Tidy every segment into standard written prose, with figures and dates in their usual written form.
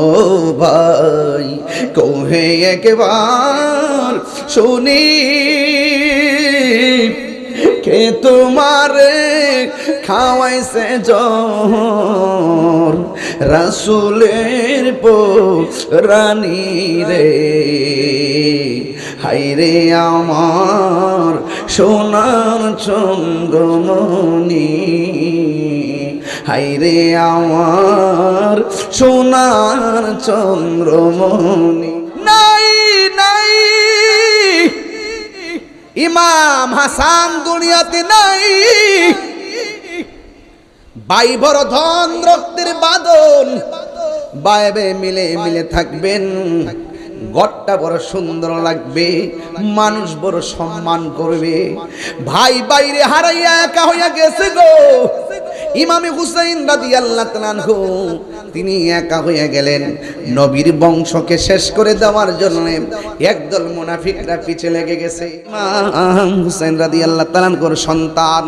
ও ভাই কহে একবার শুনি কে তোমারে খাওয়াইছে জোর রাসূলের রানী রে হায়রে আমার সোনার চন্দ্রমণি হায়রে আমার সোনার চন্দ্রমণি নাই নাই ইমাম হাসান দুনিয়াতে নাই ভাই বড় ধন রক্তের বাঁধন বাইবে মিলে মিলে থাকবেন ঘরটা বড় সুন্দর লাগবে মানুষ বড় সম্মান করবে ভাই বাইরে হারাইয়া একা হইয়া গেছে গো ইমামে হুসাইন রাদিয়াল্লাহু তাআলা আনহু তিনি একা হয়ে গেলেন নবীর বংশকে শেষ করে দেওয়ার জন্য একদল মুনাফিকরা পিছে লেগে গেছে ইমাম হুসাইন রাদিয়াল্লাহু তাআলা আনহুর সন্তান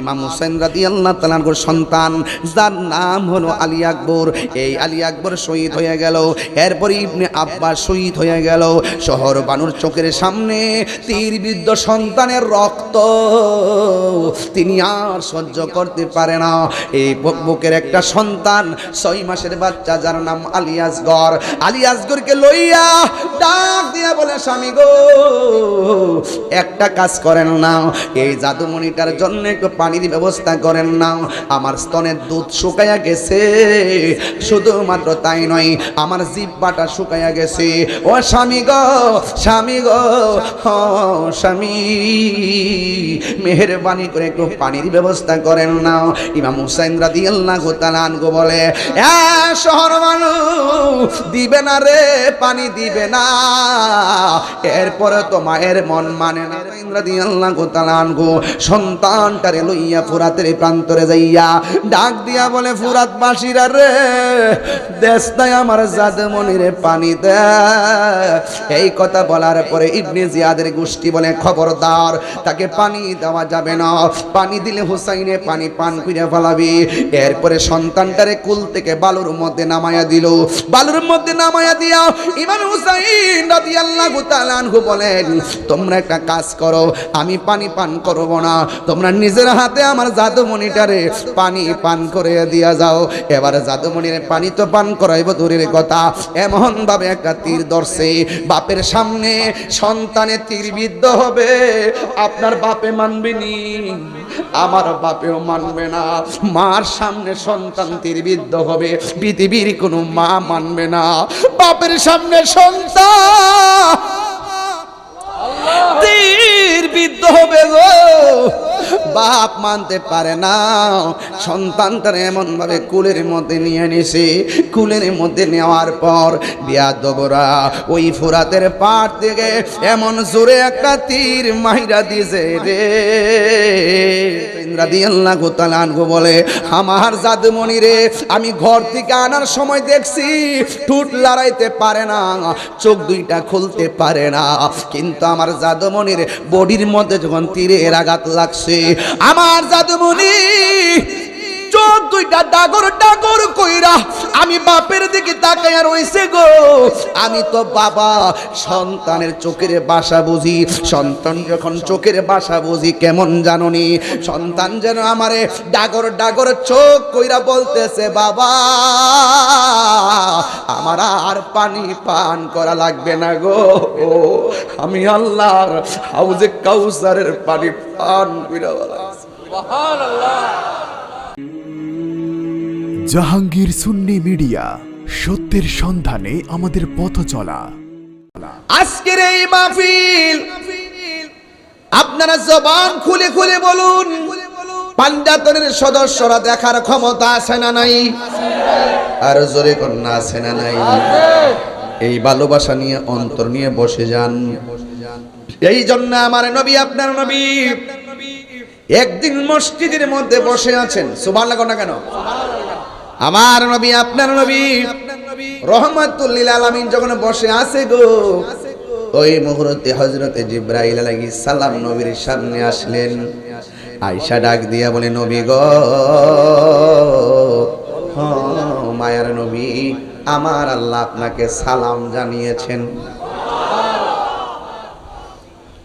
ইমাম হুসাইন রাদিয়াল্লাহু তাআলা আনহুর সন্তান যার নাম হলো আলী আকবর এই আলী আকবর শহীদ হয়ে গেল এরপর ইবনে আব্বাস শহীদ হয়ে গেল শহর বানুর চোখের সামনে তীরবিদ্ধ সন্তানের রক্ত তিনি আর সহ্য করতে পারে না এই বুকের একটা সন্তান 6 মাসের বাচ্চা যার নাম আলী আসগরকে লইয়া ডাক দিয়া বলে স্বামী গো একটা কাজ করেন না এই জাদুমণিটার জন্য একটু পানির ব্যবস্থা করেন না আমার স্তনের দুধ শুকায়া গেছে শুধুমাত্র তাই নয় আমার জিহ্বাটা শুকায়া গেছে ও স্বামী গো স্বামী মেহেরবানি করে একটু পানির ব্যবস্থা করেন না ইমাম হুসাইন রাদিয়াল্লাহু তাআলা আনহু বলে শহর মানুষ দিবে না রে পানি দিবে না এরপরে তো মায়ের মন মানে না রাদিয়াল্লাহু তাআলা আনহু সন্তানটারে লইয়া ফুরাতের প্রান্তরে যাইয়া ডাক দিয়া বলে ফুরাতবাসীরা রে দেশ নাই আমার জাদুমণিরে পানি দে এই কথা বলার পরে ইবনে জিয়াদের গোষ্ঠী বলে খবরদার তাকে পানি দেওয়া যাবে না পানি দিলে হুসাইনে পানি পান কইরা ফেলাবে এরপরে সন্তানটারে কুল থেকে বালুর মধ্যে নামায়া দিল বালুর মধ্যে নামায়া দিয়া ইমাম হুসাইন রাদিয়াল্লাহু তাআলা আনহু বলেন তোমরা একটা কাজ করো আমি পানি পান করব না তোমরা নিজের হাতে আমার জাদুমণিটারে পানি পান করে দিয়া যাও এবার জাদুমণির পানি তো পান করাইব দূরের কথা এমন ভাবে একটা তীর ধরছে বাপের সামনে সন্তানে তীরবিদ্ধ হবে আপনার বাপে মানবে নি আমার বাপেও মানবে না মার সামনে সন্তান তীরবিদ্ধ হবে পৃথিবীর কোনো মা মানবে না বাপের সামনে সন্তান তীরবিদ্ধ হবে গো বাপ মানতে পারে না সন্তানটার এমন ভাবে কুলের মধ্যে নিয়ে নিছে কুলের মধ্যে নেওয়ার পর বিয়াদবরা ওই ফুরাতের পাড় থেকে এমন জোরে একটা তীর মাইরা দিয়েছে রে রাদিয়াল্লাহু তাআলা আনহু বলে আমার জাদুমণি রে আমি ঘর থেকে আনার সময় দেখছি ঠোঁট লড়াইতে পারে না চোখ দুইটা খুলতে পারে না কিন্তু আমার জাদুমণির বডির মধ্যে যখন তীরের আঘাত লাগছে আমার জাদুমণি চোখ দুইটা ডাগর ডাগর কইরা আমি বাপের দিকে তাকায়া রইছে গো আমি তো বাবা সন্তানের চোখের ভাষা বুঝি সন্তান যখন চোখের ভাষা বুঝি কেমন জানোনি সন্তান যেন আমারে ডাগর ডাগর চোখ কইরা বলতেছে বাবা আমার আর পানি পান করা লাগবে না গো আমি আল্লাহর হাউজে কাউসারের পানি পান কইরা সুবহানাল্লাহ। জাহাঙ্গীর সুন্নি মিডিয়া, সত্যের সন্ধানে আমাদের পথ চলা। আজকের এই মাহফিল আপনারা জবান খুলে খুলে বলুন, পাঞ্জাতনের সদস্যরা দেখার ক্ষমতা আছে না নাই? আর জোরে কন্যা আছে না নাই? এই ভালোবাসা নিয়ে অন্তর নিয়ে বসে যান। এই জন্য আমার নবী, আপনার নবী একদিন মসজিদের মধ্যে বসে আছেন। সুবহানাল্লাহ না কেন? আমার নবী, আপনার নবী রহমাতুল লিল আলামিন যখন বসে আছে গো, ওই মুহূর্তে হযরতে জিবরাইল আলাইহিস সালাম নবীর সামনে আসলেন। আয়েশা ডাক দিয়া বলে, নবী গো, মায়ার নবী আমার আল্লাহ আপনাকে সালাম জানিয়েছেন।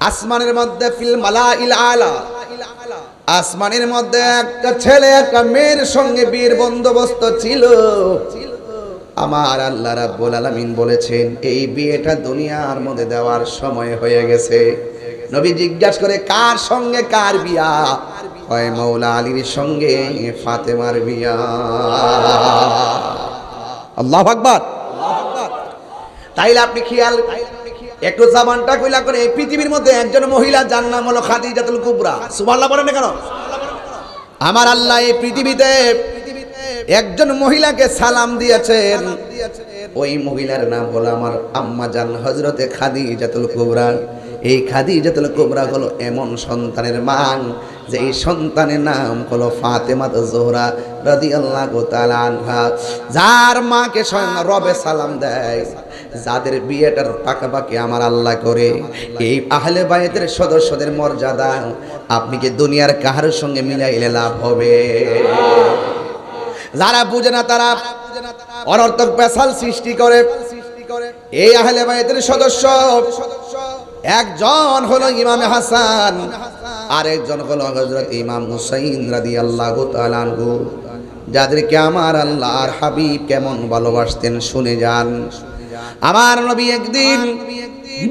আসমানের মধ্যে ফিল মালাইল আলা, আসমানের মধ্যে একটা ছেলে একটা মেয়ের সঙ্গে বিয়ের বন্দোবস্ত ছিল। আমার আল্লাহ রাব্বুল আলামিন বলেছেন এই বিয়েটা দুনিয়ার মধ্যে দেওয়ার সময় হয়ে গেছে। নবী জিজ্ঞাসা করে কার সঙ্গে কার বিয়া? হয় মাওলা আলীর সঙ্গে ফাতেমার বিয়া। আল্লাহু আকবার। তাইলে আপনি খেয়াল একটু জবানটা কইলা করে, এই পৃথিবীর মধ্যে একজন মহিলা যার নাম হলো খাদিজাতুল কুবরা। সুবহানাল্লাহ বলেন না কেন? আমার আল্লাহ এই পৃথিবীতে একজন মহিলাকে সালাম দিয়েছেন, ওই মহিলার নাম হলো আমার আম্মা জান হযরতে খাদিজাতুল কুবরা। এই খাদিজাতুল কুবরা হলো এমন সন্তানের মা যে এই সন্তানের নাম হলো ফাতেমা জোহরা রাদিয়াল্লাহু তাআলা আনহা, যার মাকে স্বয়ং রবে সালাম দেয়, যাদের বিয়েটার পাকাপাকি আমার আল্লাহ করে। এই আহলে বাইতের সদস্যদের মর্যাদা আপনি কি দুনিয়ার কাহার সঙ্গে মিলাইলে লাভ হবে? যারা বুঝে না তারা অনর্থক পেশাল সৃষ্টি করে। এই আহলে বাইতের সদস্য একজন হলো ইমাম হাসান, আরেকজন হলো হযরত ইমাম হুসাইন রাদিয়াল্লাহু তাআলা আনহু, যাদেরকে আমার আল্লাহর হাবিব কেমন ভালোবাসতেন শুনে যান। আমার নবী একদিন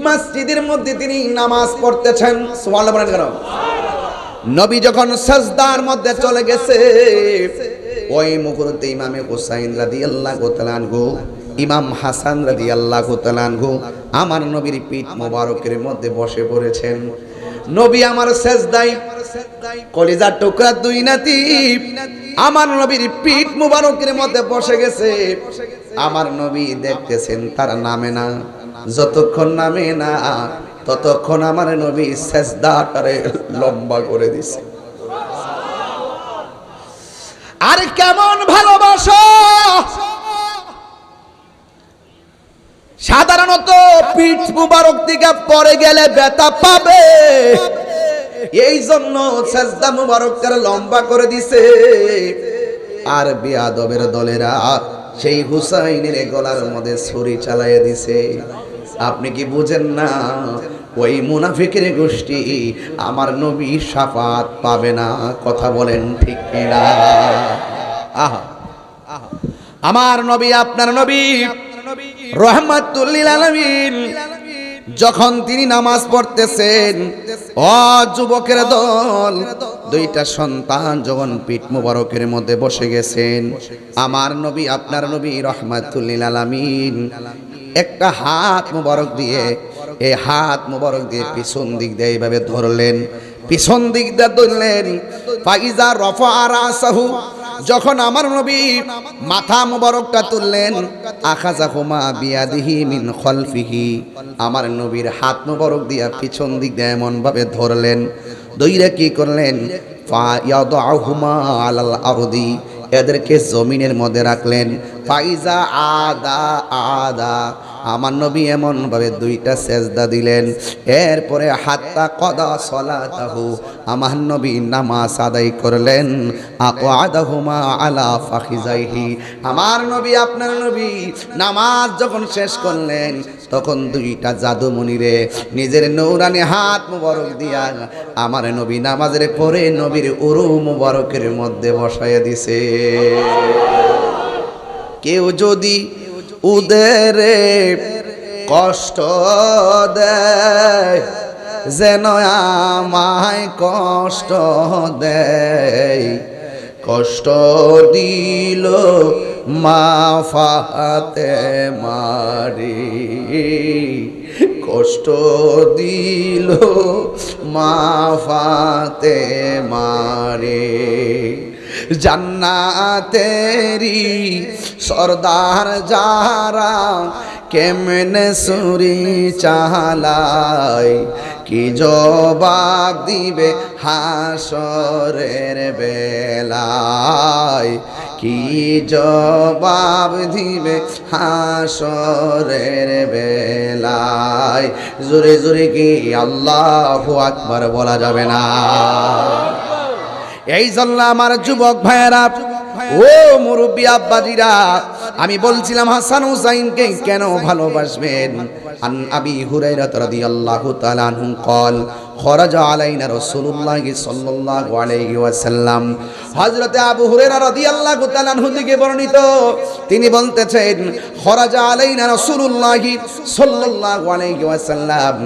মসজিদের মধ্যে তিনি নামাজ পড়তেছেন। সুবহানাল্লাহ বলেন কেন? নবী যখন সাজদার মধ্যে চলে গেছে, ওই মুহূর্তে ইমামে হুসাইন রাদিয়াল্লাহু তাআলা আনহু, ইমাম হাসান রাদিয়াল্লাহু তাআলা আনহু আমার নবীর পিঠ মোবারকের মধ্যে বসে পড়েছেন। নবী আমার সাজদায় কলিজার টুকরা দুই নাতি আমার নবীর পিঠ মোবারকের মধ্যে বসে গেছে। আমার নবী দেখতেছেন তার নামে না, যতক্ষণ নামে না ততক্ষণ আমার নবী সাজদাটারে লম্বা করে দিছে। আর কেমন ভালোবাসা! সাধারণত পিঠ মুবারক থেকে পড়ে গেলে ব্যথা পাবে, এই জন্য সাজদা মুবারকটারে লম্বা করে দিছে। আর বেয়াদবের দলেরা সেই হুসাইনের গলার মধ্যে ছুরি চালাইয়া দিছে। আপনি কি বুঝেন না? ওই মুনাফিকের গোষ্ঠী আমার নবী শাফাত পাবে না। কথা বলেন ঠিক কিনা? আহা, আমার নবী আপনার নবী রাহমাতুল লিল আলামিন যখন তিনি নামাজ পড়তেছেন, ও যুবকের দল, দুইটা সন্তান যখন পিঠ মুবারকের মধ্যে বসে গেছেন, আমার নবী আপনার নবী রাহমাতুল লিল আলামিন একটা হাত মুবারক দিয়ে, এই হাত মুবারক দিয়ে পিছন দিক দিয়ে এইভাবে ধরলেন, পিছন দিক দিয়ে ধরলেন। ফাইজা রফা রাসাহু, যখন আমার নবী মাথা মুবারকটা তুললেন, আখাযাহুমা বিয়াদিহি মিন খালফিহি, আমার নবীর হাত মুবারক দিয়া পিছন দিক দিয়ে এমন ভাবে ধরলেন, দইরা কি করলেন? ফায়াদাহুমা আলাল আরদি, এদেরকে জমিনের মধ্যে রাখলেন। ফাইজা আদা আদা, আমার নবী এমন ভাবে দুইটা সেজদা দিলেন। এরপরে হাত্তা কদা সলাতাহু, আমার নবী নামাজ আদায় করলেন। আকাদাহুমা আলা ফাখিজাইহি, আমার নবী আপনার নবী নামাজ যখন শেষ করলেন, তখন দুইটা জাদুমণিরে নিজের নৌরানি হাত মুবারক দিয়া আমার নবী নামাজের পরে নবীর উরু মুবারকের মধ্যে বসাইয়া দিছে। কেউ যদি উদেরে কষ্ট দেয়, যেন আমায় কষ্ট দেয়, কষ্ট দিল মা ফাতেমারে, কষ্ট দিল মা ফাতেমারে, জান্নাতেরি সরদার যারা কেমনে সুরি চালায়, কি জবাব দিবে হাসরের বেলায়, কি জবাব দিবে হাসরের বেলায়। জোরে জোরে কি আল্লাহু আকবার বলা যাবে না? এই জন্য আমার যুবক ভাইয়েরা, ও মুরব্বী আব্বাজিরা, আমি বলছিলাম হাসান হুসাইনকে কেন ভালোবাসবেন। আন আবি হুরায়রা রাদিয়াল্লাহু তাআলা আনহু قال খরাজা আলাইনা রাসূলুল্লাহি সাল্লাল্লাহু আলাইহি ওয়াসাল্লাম। হযরতে আবু হুরায়রা রাদিয়াল্লাহু তাআলা আনহু থেকে বর্ণিত, তিনি বলতেছেন খরাজা আলাইনা রাসূলুল্লাহি সাল্লাল্লাহু আলাইহি ওয়াসাল্লাম,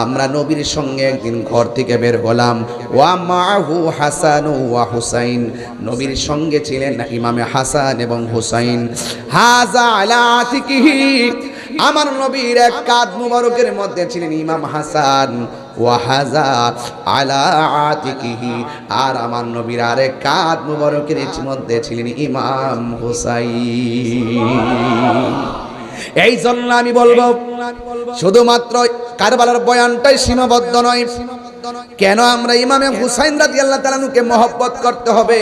আমরা নবীর সঙ্গে একদিন ঘর থেকে বের হলাম। ওয়া মাহু হাসান ওয়া হুসাইন, নবীর সঙ্গে ছিলেন ইমামে হাসান এবং হুসাইন। হাযা আলা আতিকিহি, আমার নবীর এক কাঁধ মুবারকের মধ্যে ছিলেন ইমাম হাসান। ওয়া হাযা আলা আতিকিহি, আর আমার নবীর আরেক কাঁধ মুবারকের মধ্যে ছিলেন ইমাম হুসাইন। এই জন্য আমি বলবো শুধুমাত্র কারবালার বয়ানটাই সীমাবদ্ধ নয়। কেন আমরা ইমামে হুসাইন রাদিয়াল্লাহু তাআলা কে মহব্বত করতে হবে?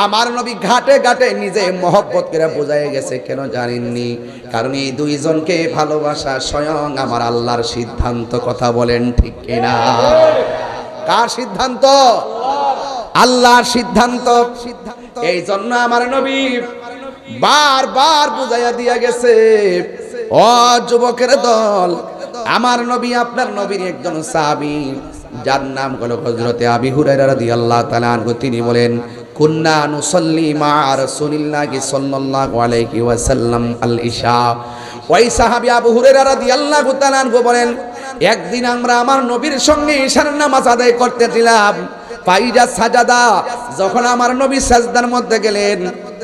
আমার নবী ঘাটে ঘাটে নিজে মহব্বত করে বোঝায় গেছে, কেন জানেননি? কারণ এই দুইজনকে ভালোবাসা স্বয়ং আমার আল্লাহর সিদ্ধান্ত। কথা বলেন ঠিক কিনা? কার সিদ্ধান্ত? আল্লাহর সিদ্ধান্ত। এই জন্য আমার নবী বারবার বুঝাইয়া দিয়া গেছে, ও যুবকের দল, আমার নবী আপনার নবীর একজন সাহাবী, যার নাম হলো হযরতে আবি হুরায়রা রাদিয়াল্লাহু তাআলা আনহু। তিনি বলেন, কুন্না নুসাল্লি মা রাসূলিল্লাহি সাল্লাল্লাহু আলাইহি ওয়াসাল্লাম আল ইশা। ওই সাহাবী আবু হুরায়রা রাদিয়াল্লাহু তাআলা আনহু বলেন, একদিন আমরা আমার নবীর সঙ্গে ঈশার নামাজ আদায় করতেছিলাম। ফাইজা সাজাদা, যখন আমার নবী সাজদার মধ্যে গেলেন,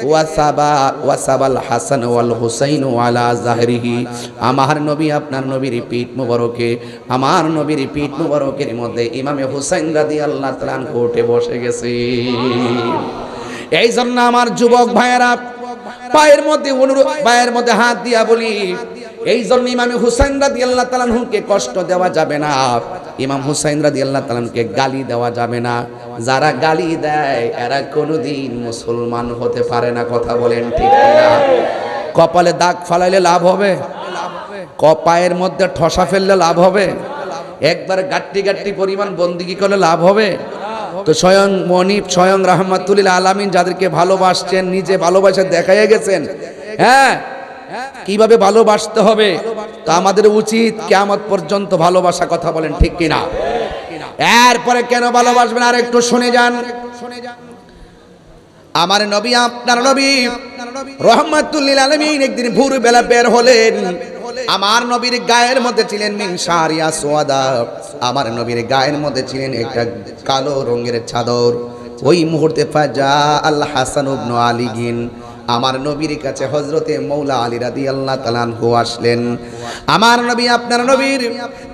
ওয়াসাবাল হাসান ওয়াল হুসাইন আলা জাহরিহি, আমার নবী আপনার নবীর পিঠ মুবারকে, আমার নবীর পিঠ মুবারকের মধ্যে ইমামে হুসাইন রাদিয়াল্লাহু তাআলা আনহু উঠে বসে গেছে। এই জন্য আমার যুবক ভাইয়েরা, পায়ের মধ্যে হাত দিয়া বলি, এই জন্য ইমামে হুসাইন রাদিয়াল্লাহু তাআলা আনহুকে কষ্ট দেওয়া যাবে না, ইমাম হুসাইন রাদিয়াল্লাহু তাআলা আনহুকে গালি দেওয়া যাবে না। যারা গালি দেয় এরা কোনোদিন মুসলমান হতে পারে না। কথা বলেন ঠিক কিনা? কপালে দাগ ফালাইলে লাভ হবে? পায়ের মধ্যে ঠসা ফেললে লাভ হবে? একবার গাট্টি গাট্টি পরিমাণ বন্দিগি করলে লাভ হবে? তো স্বয়ং মনিব, স্বয়ং রাহমাতুল আলামিন যাদেরকে ভালোবাসছেন, নিজে ভালোবাসা দেখাইয়া গেছেন, হ্যাঁ, কিভাবে ভালোবাসতে হবে, তা আমাদের উচিত কিয়ামত পর্যন্ত ভালোবাসা। কথা বলেন ঠিক কিনা? এরপরে কেন ভালোবাসবেন আর একটু শুনে যান। আমার নবী আপনার নবী রাহমাতুল লিল আলামিন একদিন ভোরবেলা বের হলেন। আমার নবীর গায়ের মধ্যে ছিলেন মিন শারিয়া সোয়াদা, আমার নবীর গায়ের মধ্যে ছিলেন একটা কালো রঙের চাদর। ওই মুহূর্তে ফাজা আল হাসান ইবনে আলীগিন, আমার নবীর কাছে হযরতে মৌলা আলী রাদিয়াল্লাহু তাআলা আনহু আসলেন। আমার নবী আপনার নবীর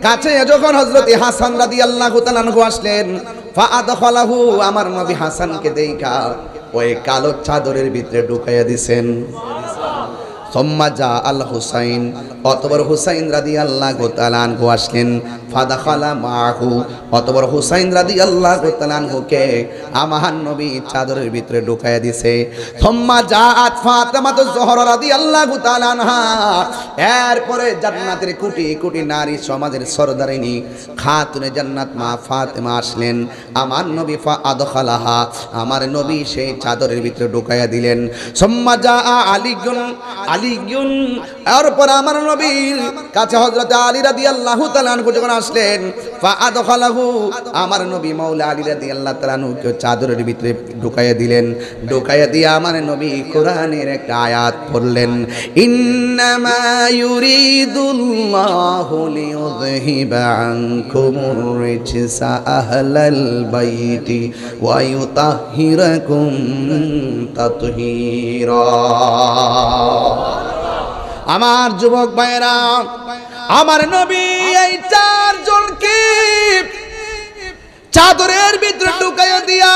কাছে যখন হযরতে হাসান রাদিয়াল্লাহু তাআলা আনহু আসলেন, ফাআদখালাহু, আমার নবী হাসানকে দেখা ওই কালো চাদরের ভিতরে ঢুকাইয়া দিবেন। সুম্মা জা আল হুসাইন, অতঃপর হুসাইন রাদিয়াল্লাহু তাআলা আনহু আসলেন। ফাদাখালা মাহু, অতঃপর হুসাইন রাদিয়াল্লাহু তাআলা আনহুকে আমার নবী চাদরের ভিতরে ঢুকাইয়া দিছে। সুম্মা জাআত ফাতিমাতুজ জোহরা রাদিয়াল্লাহু তাআলা আনহা, এরপরে জান্নাতের কোটি কোটি নারী সমাজের সরদারিনী খাতুনে জান্নাত মা ফাতিমা আসলেন। আমার নবী ফাআদখালাহা, আমার নবী সেই চাদরের ভিতরে ঢুকাইয়া দিলেন। সুম্মা জা আলীগুন, আলীগুন, এরপর আমার নবীর কাছে হযরত আলী রাদিয়াল্লাহু তাআলা আনহু যখন আসলেন, ফাআদখালাহু, আমার নবী মাওলা আলী রাদিয়াল্লাহু তাআলা আনহুকে চাদরের ভিতরে ঢুকাইয়া দিলেন। ঢুকাইয়া দিয়ে আমার নবী কোরআনের একটা আয়াত পড়লেন, ইন্নামা ইউরিদুল্লাহু লিইউযহিবা আনকুমুর রিজসা আহলাল বাইতি ওয়া ইউতাহহিরাকুম তাতহীরা। আমার যুবক ভাইরা, আমার নবী এই চারজনকে চাদরের ভিতরে ঢুকাইয়া দিয়া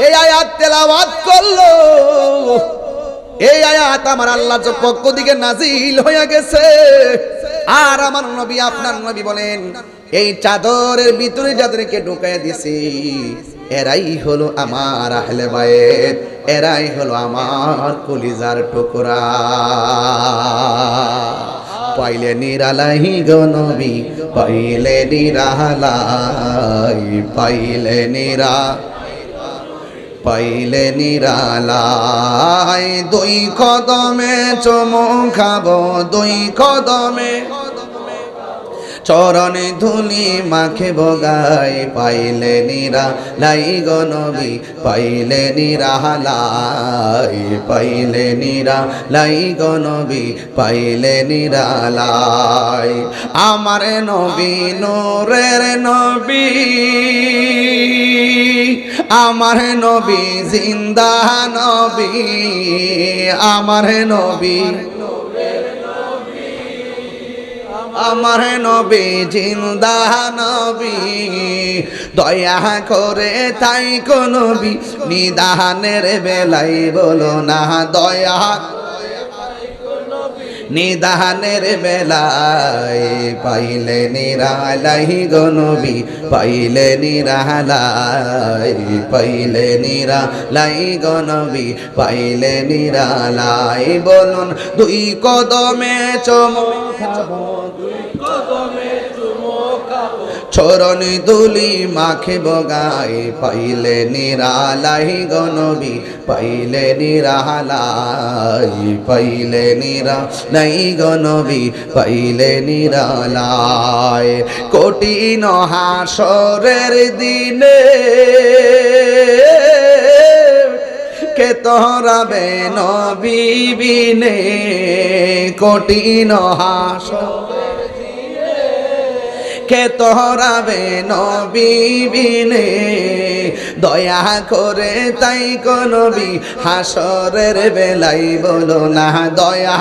এই আয়াত তেলাওয়াত করলো। এই আয়াত আমার আল্লাহর পক্ষ থেকে নাজিল হয়ে গেছে। আর আমার নবী আপনার নবী বলেন, এই চাদরের ভিতরে যাদেরকে ঢুকাইয়া দিছি এরাই হলো আমার আহলে বাইত, এরাই হলো আমার কলিজার টুকরা। পাইলে নিরালাই গো নবী, পাইলে নিরালাই, পাইলে নিরা, পাইলে নিরালাই। দুই কদমে চুমু খাবো, দুই কদমে চরণে ধুলি মাখে বগাই, পাইলে নিরালাই গো নবী, পাইলে নিরালাই, পাইলে নিরালাই গো নবী, পাইলে নিরালাই। আমার নবী নূরের নবী, আমার নবী জিন্দা নবী, আমার নবী, আমার নবী জিন্দা নবী, দয়া করে তাই কোন নবী নিদানের বেলাই বলো না, দয়া নিদানের বেলায় পাইলে নিরালাই গো নবী, পাইলে নিরালাই, পাইলে নিরালাই গো নবী, পাইলে নিরালাই। বলুন দুই কদমে চুমু খাবো, দুই কদমে চুমু খাবো, চরণে ধুলি মাখে বগাই, পাইলে নিরালাই গো নবী, পাইলে নিরালাই, পাইলে নিরালাই গো নবী, পাইলে নিরালাই। কঠিন হাসরের দিনে কে তোরাবে নবী বিনে, কঠিন হাসরের দিনে কে তোরাবে নবী বিনে, দয়া করে তাই কোন নবী হাসরের বেলাই বলো না, দয়া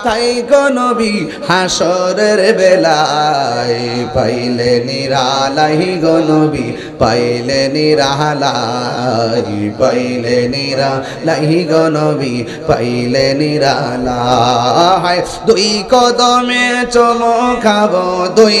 তাই গো নবী হাসরের বেলায় পাইলে নিরালাই গো নবী, পাইলে নিরালাই, পাইলে নিরালাই গো নবী, পাইলে নিরালাই। দুই কদমে চুমু খাবো, দুই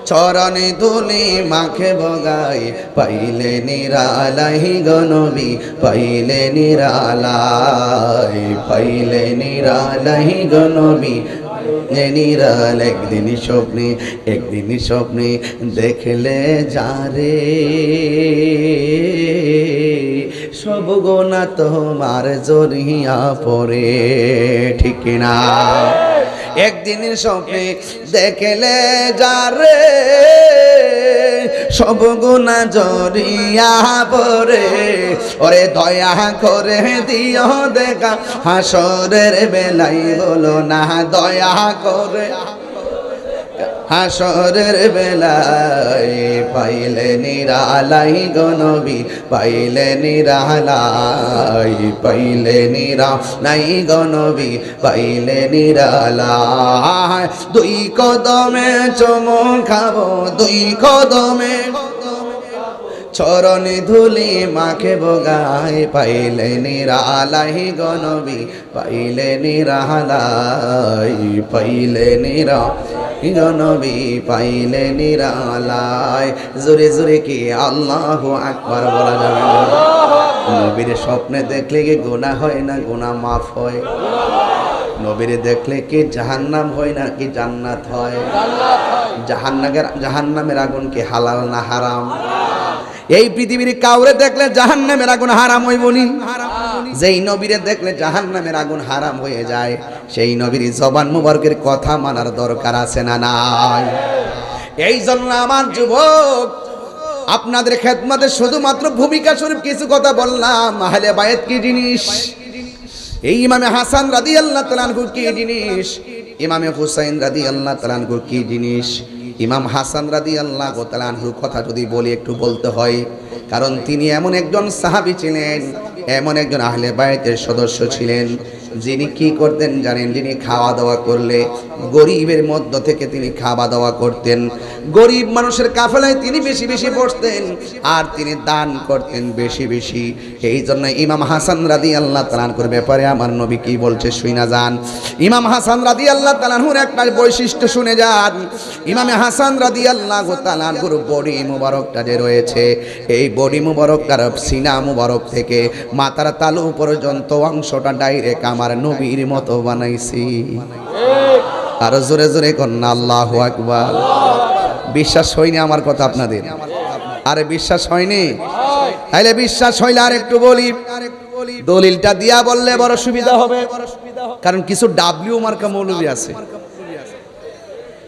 চরণে ধুলি মাখে বগাই, পাইলে নিরালাই গো নবী, পাইলে নিরালাই, পাইলে নিরালাই গো নবী, নিরাল। একদিন স্বপ্নে, একদিন স্বপ্নে দেখলে যারে, সব গোনা তোমার জড়িয়া পড়ে, ঠিক না? একদিন স্বপ্নে দেখলে যারে, সব গুনাহ জড়িয়া পড়ে, ওরে দয়া করে দিও দেখা হাসরের বেলাই বলো না, দয়া করে হাসরের বেলায় পাইলে নিরালাই গো নবী, পাইলে নিরালাই, পাইলে নিরালাই গো নবী, পাইলে নিরালাই। দুই কদমে চুমু খাবো, দুই কদমে চরণে ধুলি মাখে বগাই, পাইলে নিরালাই গো নবী, পাইলে নিরালাই, পাইলে নিরালাই গো নবী, পাইলে নিরালাই। জোরে জোরে কি আল্লাহু আকবার বলা যাবে না? নবীর স্বপ্নে দেখলে কি গুনাহ হয় না গুনাহ মাফ হয়? নবীরে দেখলে কি জাহান্নাম হয় না কি জান্নাত হয়? জাহান্নামের আগুন কি হালাল না হারাম? এই পৃথিবীর কাউরে দেখলে জাহান্নামের আগুন হারাম হইবনি? যেই নবীরে দেখলে জাহান্নামের আগুন হারাম হয়ে যায়, সেই নবীর জবান মুবারকের কথা মানার দরকার আছে না নাই? এই জন্য আমার যুবক, আপনাদের খেদমতে শুধুমাত্র ভূমিকা স্বরূপ কিছু কথা বললাম। আহলে বায়াত কি জিনিস, এই ইমামে হাসান রাদিয়াল্লাহু তাআলা আনহু কি জিনিস, ইমামে হুসাইন রাদিয়াল্লাহু তাআলা আনহু কি জিনিস। ইমাম হাসান রাদিয়াল্লাহু তাআলা আনহুর কথা যদি বলি একটু বলতে হয়, কারণ তিনি এমন একজন সাহাবী ছিলেন, এমন একজন আহলে বায়াতের সদস্য ছিলেন, যিনি কি করতেন জানেন? যিনি খাওয়া দাওয়া করলে গরিবের মধ্য থেকে তিনি খাওয়া দাওয়া করতেন, গরিব মানুষের কাফেলায় তিনি বেশি বেশি বসতেন, আর তিনি দান করতেন বেশি বেশি। এই জন্য ইমাম হাসান রাদিয়াল্লাহু তাআলা আনহুর ব্যাপারে আমার নবী কি বলছে শুনে যান। ইমাম হাসান রাদিয়াল্লাহু তাআলা আনহুর একটা বৈশিষ্ট্য শুনে যান। ইমামে হাসান রাদিয়াল্লাহু তাআলা আনহুর বডি মুবারকটা যে রয়েছে, এই বডি মুবারকটার সিনা মুবারক থেকে মাথার তালু পর্যন্ত অংশটা ডাইরেক্ট আমার নবীর মতো বানাইছি। আর জোরে জোরে কন্যা আল্লাহু আকবার। বিশ্বাস হয়নি আমার কথা আপনাদের? আরে বিশ্বাস হয়নি? তাইলে বিশ্বাস হইলে আর একটু বলি, দলিলটা দিয়া বললে বড় সুবিধা হবে। কারণ কিছু ডাব্লিউ মার্কা মৌলবী আছে।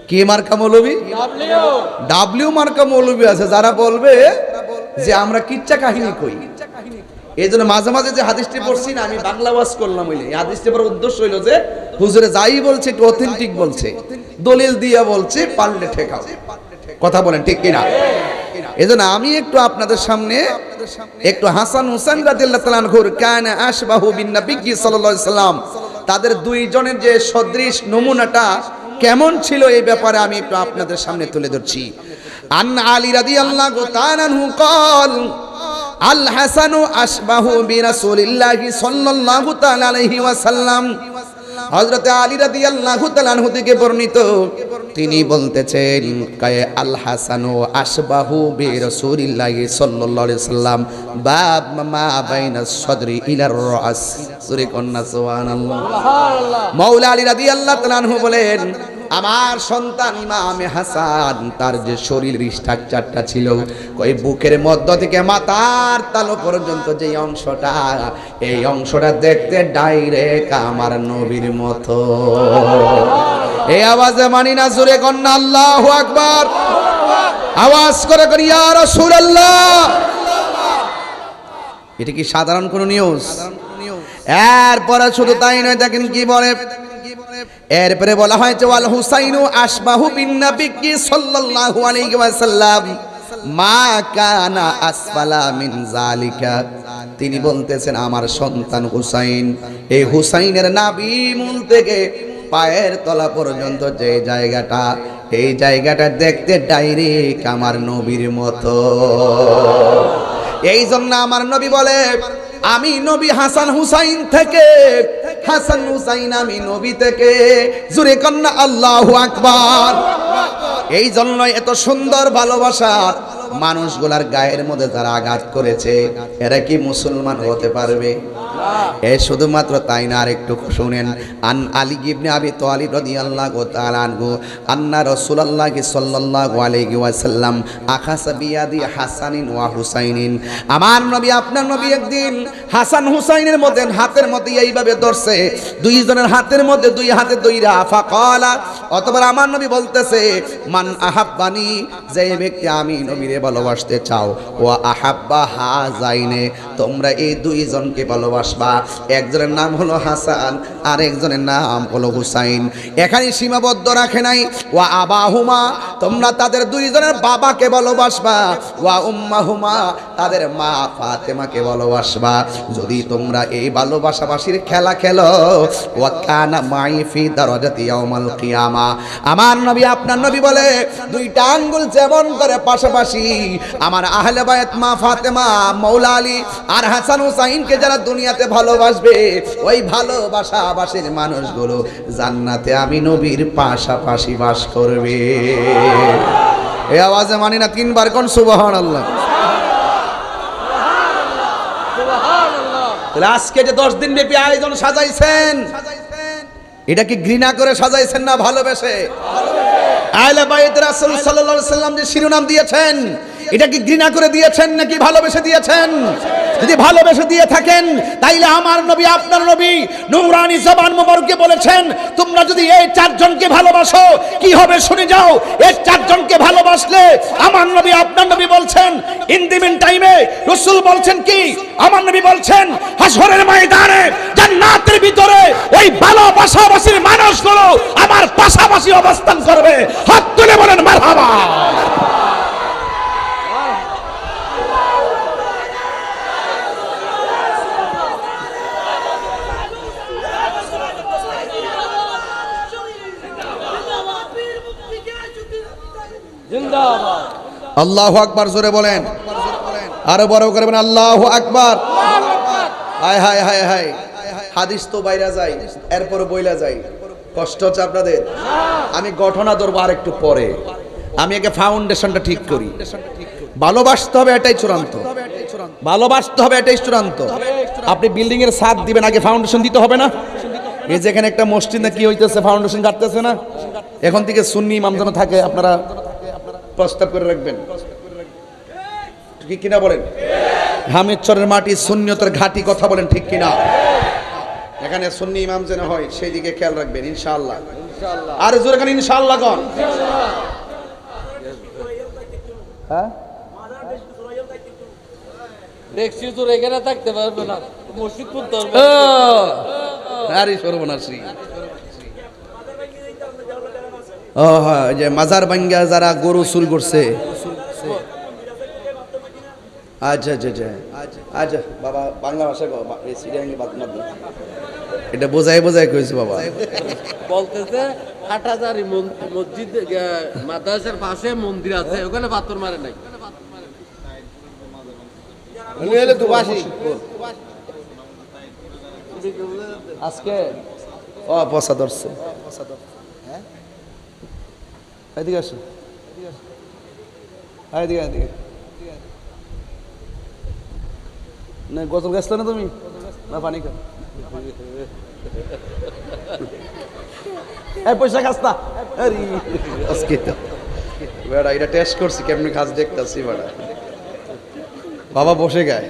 কি মার্কা মৌলবী? ডাব্লিউ মার্কা মৌলবী আছে, যারা বলবে যে আমরা কিচ্ছা কাহিনী কই। এই জন্য মাঝে মাঝে যে হাদিসটি পড়ছি না, আমি বাংলা ওয়াজ করলাম, হইলে এই হাদিসটি পড়ার উদ্দেশ্য হইলো যে হুজুরে যাই বলছে একটু অথেন্টিক বলছে, দলিল দিয়া বলছে, পারলে ঠেকাও। কথা বলেন ঠিক কিনা? এই জন্য আমি একটু আপনাদের সামনে একটু হাসান হুসাইন রাদিয়াল্লাহু তাআলা আনহুর কানা আশবাহু বিন নবী সাল্লাল্লাহু আলাইহি সাল্লাম, তাদের দুইজনের যে সদৃশ নমুনাটা কেমন ছিল এই ব্যাপারে আমি একটু আপনাদের সামনে তুলে ধরছি। আন আলী রাদিয়াল্লাহু তাআলা আনহু قال আল হাসানু আশবাহু বিরাসূলিল্লাহি সাল্লাল্লাহু তাআলা আলাইহি ওয়াসাল্লাম। হযরত আলী রাদিয়াল্লাহু তাআলা আনহু থেকে বর্ণিত, তিনি বলতেছেন কায়ে আল হাসানু আশবাহু বিরাসূলিল্লাহি সাল্লাল্লাহু আলাইহি ওয়াসাল্লাম বাব মা বাইনা সদরি ইলার রাস। সূরা কন্যা সুবহানাল্লাহ। মাওলা আলী রাদিয়াল্লাহু তাআলা আনহু বলেন, আমার সন্তান ইমামে হাসান তার যে শরীর স্ট্রাকচারটা ছিল, ওই বুকের মধ্য থেকে মাথার তালু পর্যন্ত যে অংশটা, এই অংশটা দেখতে ডাইরেক্ট আমার নবীর মতো। এই আওয়াজে মানি না জোরে কন্যা আল্লাহু আকবার। আওয়াজ করে করি ইয়া রাসূলুল্লাহ। এটা কি সাধারণ কোন নিউজ? এরপরে শুধু তাই নয়, দেখেন কি বলে, এরপরে বলা হয়েছে ওয়াল হুসাইনু আশবাহু বিন নবী সাল্লাল্লাহু আলাইহি ওয়াসাল্লাম মা কানা আসফালা মিন জালিকা। তিনি বলতেছেন আমার সন্তান হুসাইন, এই হুসাইনের নাভি মূল থেকে পায়ের তলা পর্যন্ত যে জায়গাটা, এই জায়গাটা দেখতে ডাইরেক্ট আমার নবীর মতো। এই জন্য আমার নবী বলে, আমি নবী হাসান হুসাইন থেকে, হাসান হুসাইন আমি নবী থেকে। জোরে কন্যা আল্লাহু আকবার। এই জন্য এত সুন্দর ভালোবাসা মানুষগুলার গায়ের মধ্যে যারা আঘাত করেছে, এরা কি মুসলমান হতে পারবে? এ শুধুমাত্র তাই না, আরেকটু শুনেন। আন আলী ইবনে আবি তালিব রাদিয়াল্লাহু তাআলা আনহু আন্না রাসূলুল্লাহ সাল্লাল্লাহু আলাইহি ওয়াসাল্লাম আখাসা বিয়াদি হাসানিন ওয়া হুসাইনিন। আমার নবী আপনার নবী একদিন হাসান হুসাইনের মধ্যে হাতের মধ্যে এইভাবে ধরছে, দুইজনের হাতের মধ্যে দুই হাতে দইরা ফাকালা, অতঃপর আমার নবী বলতেছে মান আহাব্বানি, যে ব্যক্তি আমি নবীরে ভালোবাসতে চাও, ওয়া আহাব্বা হাযাইনে, তোমরা এই দুইজনকে ভালোবাসবা। একজনের নাম হলো হাসান আর একজনের নাম হলো হুসাইন। এখানে সীমাবদ্ধ রাখে নাই, ওয়া আবাহুমা, তোমরা তাদের দুইজনের বাবাকে ভালোবাসবা, ওয়া উম্মাহুমা, তাদের মা ফাতেমাকে ভালোবাসবা। যদি তোমরা এই ভালোবাসাবাসীর খেলা খেলো, ওয়া কানা মাই ফি দারাজাতি ইয়াউমাল কিয়ামা, আমার নবী আপনার নবী বলে দুইটা আঙ্গুল যেমন করে পাশাপাশি আমার আহলে বায়াত মা ফাতেমা, মাওলা আলী আর হাসান হুসাইনকে যারা দুনিয়াতে ভালোবাসবে, ওই ভালোবাসাবাসীর মানুষগুলো জান্নাতে আমি নবীর পাশাপাশি বাস করবে। এই আওয়াজে মানি না তিনবার কোন সুবহানাল্লাহ। তাহলে আজকে যে 10 দিন ব্যাপী আয়োজন সাজাইছেন, এটা কি ঘৃণা করে সাজাইছেন না ভালোবেসে? আহলে বাইত রাসূল সাল্লাল্লাহু আলাইহি ওয়াসাল্লাম যে শিরোনাম দিয়েছেন, এটা কি ঘৃণা করে দিয়েছেন নাকি ভালোবেসে দিয়েছেন? যদি ভালোবেসে দিয়ে থাকেন, তাইলে আমার নবী আপনার নবী নূরানি জবান মোবারকে বলেছেন, তোমরা যদি এই চারজনকে ভালোবাসো কি হবে শুনে যাও। এই চারজনকে ভালোবাসলে আমার নবী আপনার নবী বলছেন, ইন দি মিন টাইমে রাসূল বলছেন কি, আমার নবী বলছেন হাশরের ময়দানে জান্নাতের ভিতরে ওই ভালোবাসাবাসীর মানুষগুলো আমার পাশাপাশি অবস্থান করবে। হাত তুলে বলেন মারহাবা। আল্লাহু আকবার, জোরে বলেন, আরো বড় করে বলেন আল্লাহু আকবার। হায় হায় হায় হায়, হাদিস তো বাইরা যায়, এরপর বইলা যায়। কষ্ট হচ্ছে আপনাদের? আমি ঘটনা ধরবো আর একটু পরে, আমি আগে ফাউন্ডেশনটা ঠিক করি। ভালোবাসতে হবে, এটাই চূড়ান্ত। ভালোবাসতে হবে, এটাই চূড়ান্ত। আপনি বিল্ডিং এর ছাদ দিবেন, আগে ফাউন্ডেশন দিতে হবে না? এই যেখানে একটা মসজিদ না কি হইতেছে, ফাউন্ডেশন কাটতেছে না? এখন থেকে সুন্নি ইমাম যেন থাকে, আপনারা প্রস্তাব করে রাখবেন। ঠিক কিনা বলেন? হামিদচরের মাটি সুন্নিয়তের ঘাটি, কথা বলেন ঠিক কিনা? এখানে সুন্নি ইমাম যেন হয় সেই দিকে খেয়াল রাখবেন ইনশাআল্লাহ। আর জোরে কান ইনশাআল্লাহ কোন। হ্যাঁ দেখছি তোর এখানে থাকতে পারবে না, মসজিদ করতে পারবে। আরে সর্বনাশী। ও হ্যাঁ, যে মাজার ভাঙ্গা যারা গরু চুল করছে। আচ্ছা আচ্ছা আচ্ছা আচ্ছা বাবা, বাংলা ভাষা কো, এই সিরিয়াঙ্গি বাদ না দাও। এটা বোঝাই বোঝাই কইছে বাবা। বলতেছে হাটাজারি মসজিদ মাদ্রাসার পাশে মন্দির আছে, ওখানে পাথর মারে নাই। আজকে ও পয়সা ধরছে। এদিকে আসো, এদিকে এদিকে। না গোসল গেছলে না তুমি, না পানি খা। এই পয়সা খাস না। আজকে তো বেড়া এটা টেস্ট করছি কেমনি খাস দেখতাছি বেড়া। বাবা বসে গায়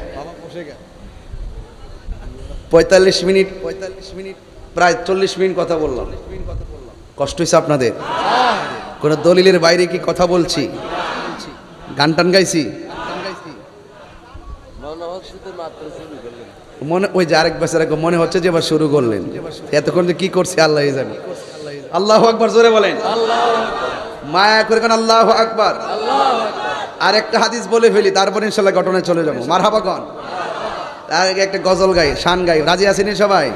45 মিনিট প্রায় 40 মিনিট কথা বললাম। কষ্ট হয়েছে আপনাদের? কোন দলিলের বাইরে কি কথা বলছি? গান টান গাইছি? মনে ওই যে আরেক বছর আগে মনে হচ্ছে যে এবার শুরু করলেন, এতক্ষণ যে কি করছে আল্লাহ জানে। আল্লাহু আকবার জোরে বলেন। মায়া করে কোন আল্লাহু আকবার। আর একটা হাদিস বলে ফেলি, তারপর ইনশাআল্লাহ ঘটনায় চলে যাবো। মারহাবা কোন। তার আগে একটা গজল গাই, শান গাই। রাজি আছেন সবাই?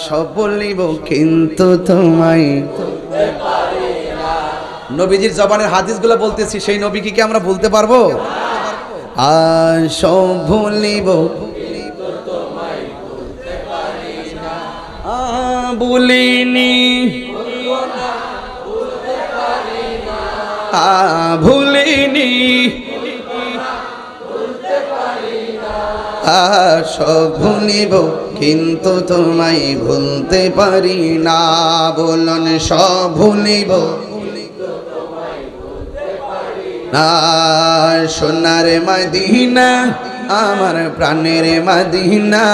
সব বলিব কিন্তু তোমায়। নবীজির জবানের হাদিসগুলো বলতেছি, সেই নবীকে কি আমরা বলতে পারবো? সব ভুলিব ভুলিনি, ভুলিনি, সব ভুলিব কিন্তু তোমায় ভুলতে পারি না। বলুন সব ভুলিব না। সোনার মদিনা আমার প্রাণের মদিনা,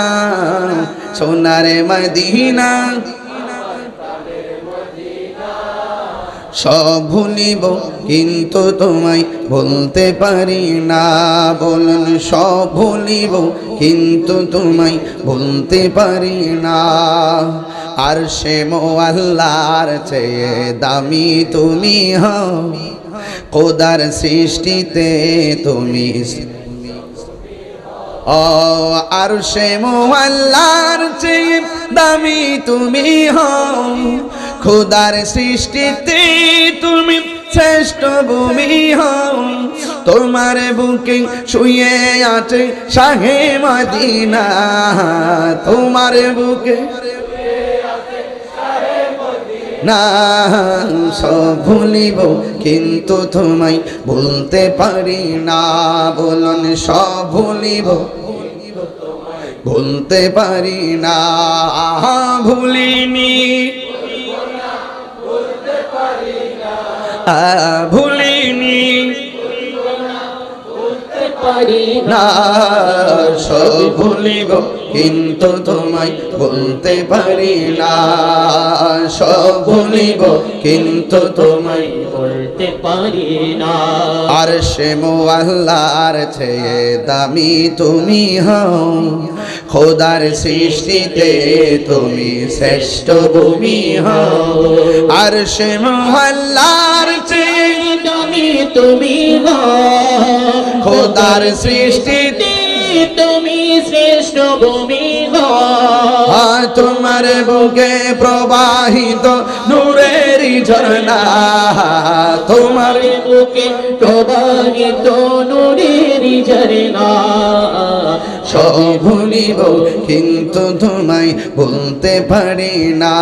সোনার মদিনা সব ভুলিব কিন্তু তোমায় ভুলতে পারি না। বলুন সব ভুলিব কিন্তু তোমায় ভুলতে পারি না। আর সে মোয়াল্লার চেয়ে দামি তুমি হও, খোদার সৃষ্টিতে তুমি। ও আর সে মোয়াল্লার চেয়ে দামি তুমি হও, খোদার সৃষ্টিতে তুমি শ্রেষ্ঠ ভূমি হও। তোমার বুকে শুয়ে আছে শাহে মদিনা, তোমার বুকে না। সব ভুলিব কিন্তু তোমায় ভুলতে পারি না। বলুন সব ভুলিব ভুলতে পারি না। ভুলিনি, ভুলিনি না। সব ভুলিব কিন্তু তোমায় ভুলতে পারি না। সব ভুলিব কিন্তু তোমায় বলতে পারি না। আর সে মোয়াল্লার চেয়ে দামি তুমি হও, খোদার সৃষ্টিতে তুমি শ্রেষ্ঠ ভূমি হও। আর সে মোয়াল্লার চেয়ে দামি তুমি হও, খোদার সৃষ্টিতে তুমি শ্রেষ্ঠ ভূমি হও। তোমার বুকে প্রবাহিত নূরের ঝর্ণা, তোমার বুকে প্রবাহিত নূরের ঝরনা। সব ভুলিব কিন্তু তোমায় ভুলতে পারি না।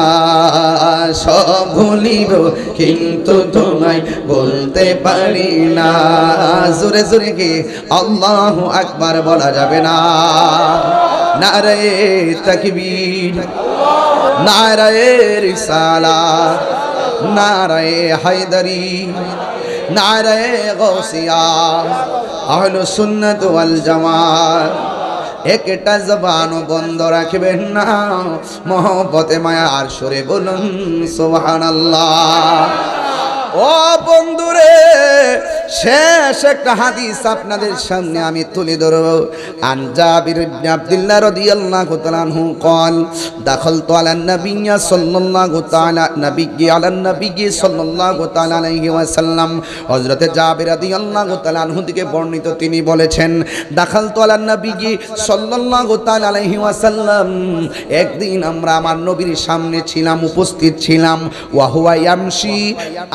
সব ভুলিব কিন্তু তোমায় বলতে পারি না। জোরে জোরে কি আল্লাহু আকবার বলা যাবে না? নারে তাকবীর, নারে রিসালাত, নারে হায়দারি, নারে গৌসিয়া আহলুস সুন্নাত ওয়াল জামাত একটা জবান বন্ধ রাখবেন না মহব্বতে মায়ার সুরে বলুন সুবহানাল্লাহ। ও বন্ধুরে শেষ একটা হাদিস আপনাদের সামনে আমি তুলে ধরব। আন জাবির ইবনে আব্দুল্লাহ রাদিয়াল্লাহু তাআলা আনহু قال دخلت على النبي صلى الله تعالى نبي صلى الله تعالى عليه وسلم হযরত জাবির রাদিয়াল্লাহু তাআলা আনহু থেকে বর্ণিত তিনি বলেছেন দাখালতু আলা নবী সাল্লাল্লাহু তাআলা আলাইহি ওয়াসাল্লাম একদিন আমরা আমার নবীর সামনে ছিলাম উপস্থিত ছিলাম ওয়া হুয়া ইয়ামশি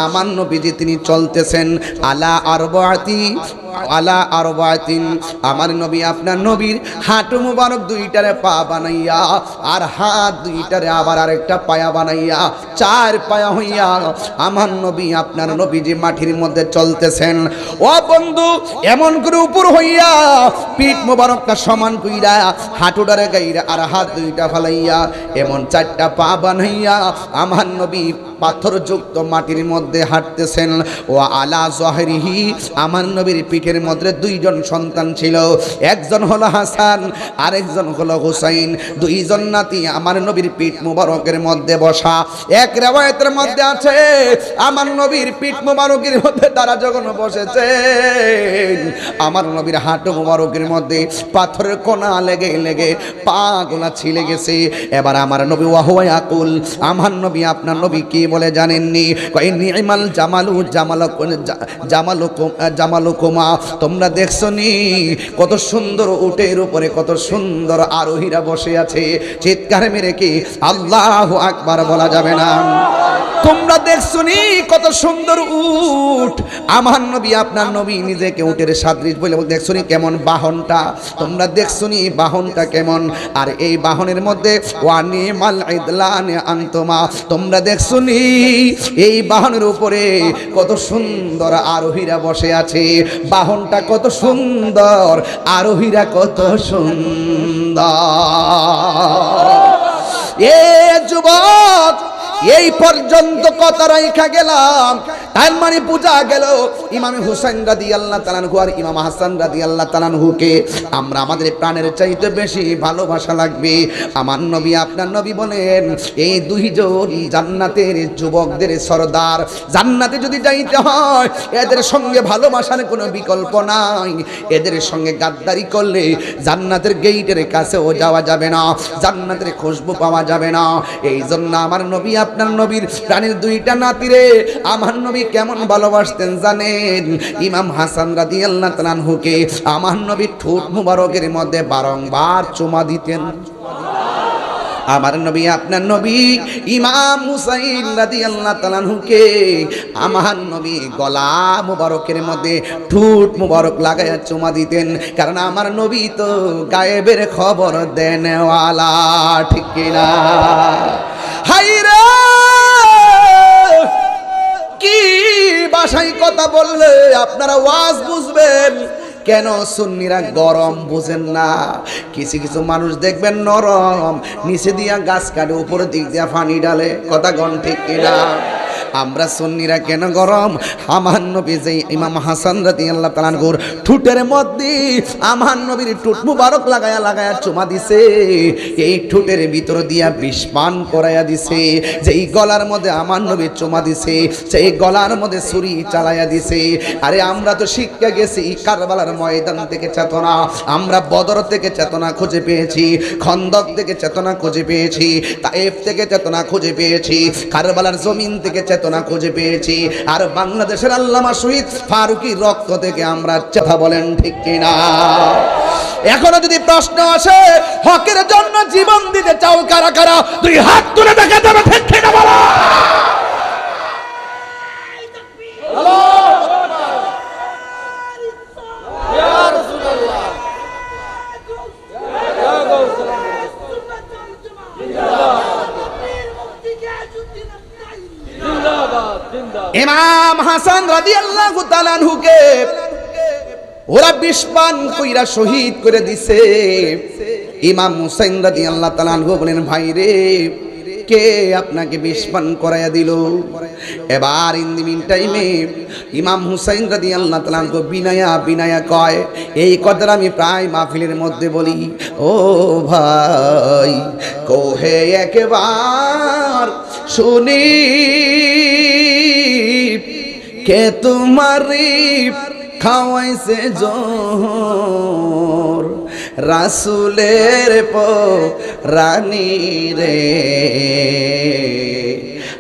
আমার নবীজি তিনি চলতেছেন আলা আরবাতিন আমার নবী আপনার নবীর হাঁটু মুবারক দুইটারে পা বানাইয়া আর হাত দুইটারে আবার আরেকটা পায়া বানাইয়া চার পায়া হইয়া আমার নবী আপনার নবীজি মাটির মধ্যে চলতেছেন। ও বন্ধু এমন করে উপর হইয়া পিঠ মুবারকটা সমান কইরা হাঁটুটারে গাইরা আর হাত দুইটা ফালাইয়া এমন চারটা পা বানাইয়া আমার নবী পাথরযুক্ত মাটির মধ্যে হাঁটতেছেন। ও আলা জহরিহি আমার নবীর পিঠের মধ্যে দুইজন সন্তান ছিল, একজন হলো হাসান আরেকজন হলো হুসাইন, দুইজন নাতি আমার নবীর পিঠ মুবারকের মধ্যে বসা। এক riwayat-এর মধ্যে আছে আমার নবীর পিঠ মুবারকের মধ্যে তারা যখন বসেছে আমার নবীর হাঁটু মুবারকের মধ্যে পাথরের কোনা লেগে লেগে পা গুলা ছিঁড়ে গেছে। এবার আমার নবী ওয়াহুয়া ইয়াকুল আমার নবী আপনার নবী কি বলে জানেননি? কয় নি'মাল জামালুকুমা তোমরা দেখছো নি কত সুন্দর উটের উপরে কত সুন্দর আরোহীরা বসে আছে। চিৎকার মেরে কি আল্লাহু আকবার বলা যাবে না? তোমরা দেখছো নি কত সুন্দর উট। আমার নবী আপনার নবী নিজেকে উটের সাদৃশ বলে দেখছো নি কেমন বাহনটা, তোমরা দেখছো নি বাহনটা কেমন। আর এই বাহনের মধ্যে ওয়ানিমাল ইদলানে আনতুমা তোমরা দেখছো নি এই বাহনের উপরে কত সুন্দর আরোহীরা বসে আছে। বাহনটা কত সুন্দর, আরোহীরা কত সুন্দর। এ যুবক এই পর্যন্ত কত রাইখা গেলাম, তার মানে পূজা গেল ইমাম হুসাইন রাদিয়াল্লাহু তাআলা আনহু আর ইমাম হাসান রাদিয়াল্লাহু তাআলা আনহুকে আমরা আমাদের প্রাণের চাইতে বেশি ভালোবাসা লাগবে। আমার নবী আপনার নবী বলেন এই দুইজন জান্নাতের যুবকদের সরদার, জান্নাতে যদি যাইতে হয় এদের সঙ্গে ভালোবাসার কোনো বিকল্প নাই। এদের সঙ্গে গাদ্দারি করলে জান্নাতের গেটের কাছেও যাওয়া যাবে না, জান্নাতের খুশবু পাওয়া যাবে না। এই জন্য আমার নবী আপনার নবীর প্রাণের দুইটা নাতিরে আমার নবী কেমন ভালোবাসতেন জানেন? ইমাম হাসান রাদিয়াল্লাহু তাআলা আনহুকে আমার নবী ঠোঁট মুবারকের মধ্যে বারংবার চুমা দিতেন। আমার নবী আপনার নবী ইমাম হুসাইন রাদিয়াল্লাহু তাআলা আনহুকে আমার নবী গলা মুবারকের মধ্যে ঠোঁট মুবারক লাগায়া চুমা দিতেন, কারণ আমার নবী তো গায়েবের খবর দেনওয়ালা, ঠিক কিনা? হাইরে কি ভাষায় কথা বললে আপনারা ওয়াজ বুঝবেন? কেন সুন্নিরা গরম বুঝেন না? কিছু কিছু মানুষ দেখবেন নরম, নিচে দিয়া গাছ কাটে উপরের দিক দিয়া পানি ডালে, কথা গণ ঠিক কিনা? আমরা সুন্নিরা কেন গরম? আমার নবী যে ইমাম হাসান রাদিয়াল্লাহু তাআলা আনহুর ঠোঁটের মধ্যে আমার নবীর ঠোঁট মুবারক লাগায়া লাগায়া চুমা দিছে, এই ঠোঁটের ভিতর দিয়া বিষ পান করায়া দিছে। যেই গলার মধ্যে আমার নবী চুমা দিছে সেই গলার মধ্যে ছুরি চালায়া দিছে। আরে আমরা তো শিক্ষা গেছি কারবালার ময়দান থেকে চেতনা, আমরা বদর থেকে চেতনা খুঁজে পেয়েছি, খন্দক থেকে চেতনা খুঁজে পেয়েছি, তায়েফ থেকে চেতনা খুঁজে পেয়েছি, কারবালার জমিন থেকে চেতনা খুঁজে পেয়েছি, আর বাংলাদেশের আল্লামা শহীদ ফারুকী রক্ত থেকে আমরা কথা বলেন ঠিক কিনা? এখনো যদি প্রশ্ন আসে হকের জন্য জীবন দিতে চাও কারা কারা, দুই হাত তুলে দেখা যাবে ঠিক কিনা বলো। ইমাম হাসান রাদিয়াল্লাহু তাআলা আনহুকে ওরা বিষ পান কইরা শহীদ করে দিছে। ইমাম হুসাইন রাদিয়াল্লাহু তাআলা আনহু বলেন ভাই রে কে আপনাকে বিষ পান করাইয়া দিল? এবার ইন দি মিন টাইমে ইমাম হুসাইন রাদিয়াল্লাহু তাআলা আনহু বিনায়া বিনায়া কয়, এই কথাটা আমি প্রায় মাহফিলের মধ্যে বলি, ও ভাই কোহে একবার শুনি কে তোমারি খাওয়াইছে জোর রাসূলের রানী রে,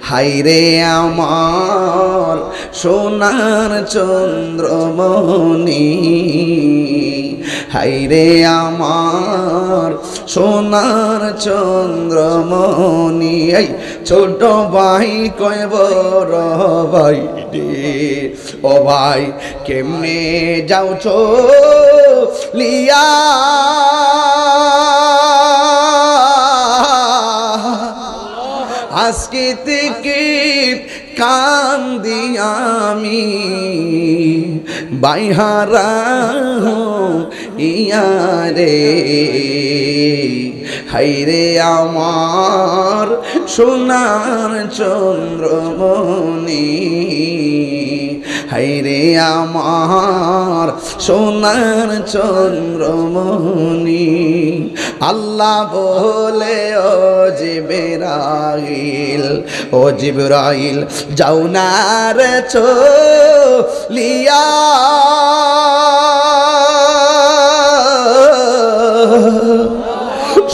হাইরে আমার সোনার চন্দ্রমণি, হাইরে আমার সোনার চন্দ্রমণি। এই ছোট ভাই কয় বড় ভাই রে, ও ভাই কেমনে যাও লিয়া আজকে থেকে কান্দি আমি বাইহারা ইয়ারে, হাইরে আমার সোনার চন্দ্রমণি, হাইরে আমার সোনার চন্দ্রমণি। আল্লাহ বলে ও জিবরাইল, ও জিবরাইল যাও না রে চলিয়া,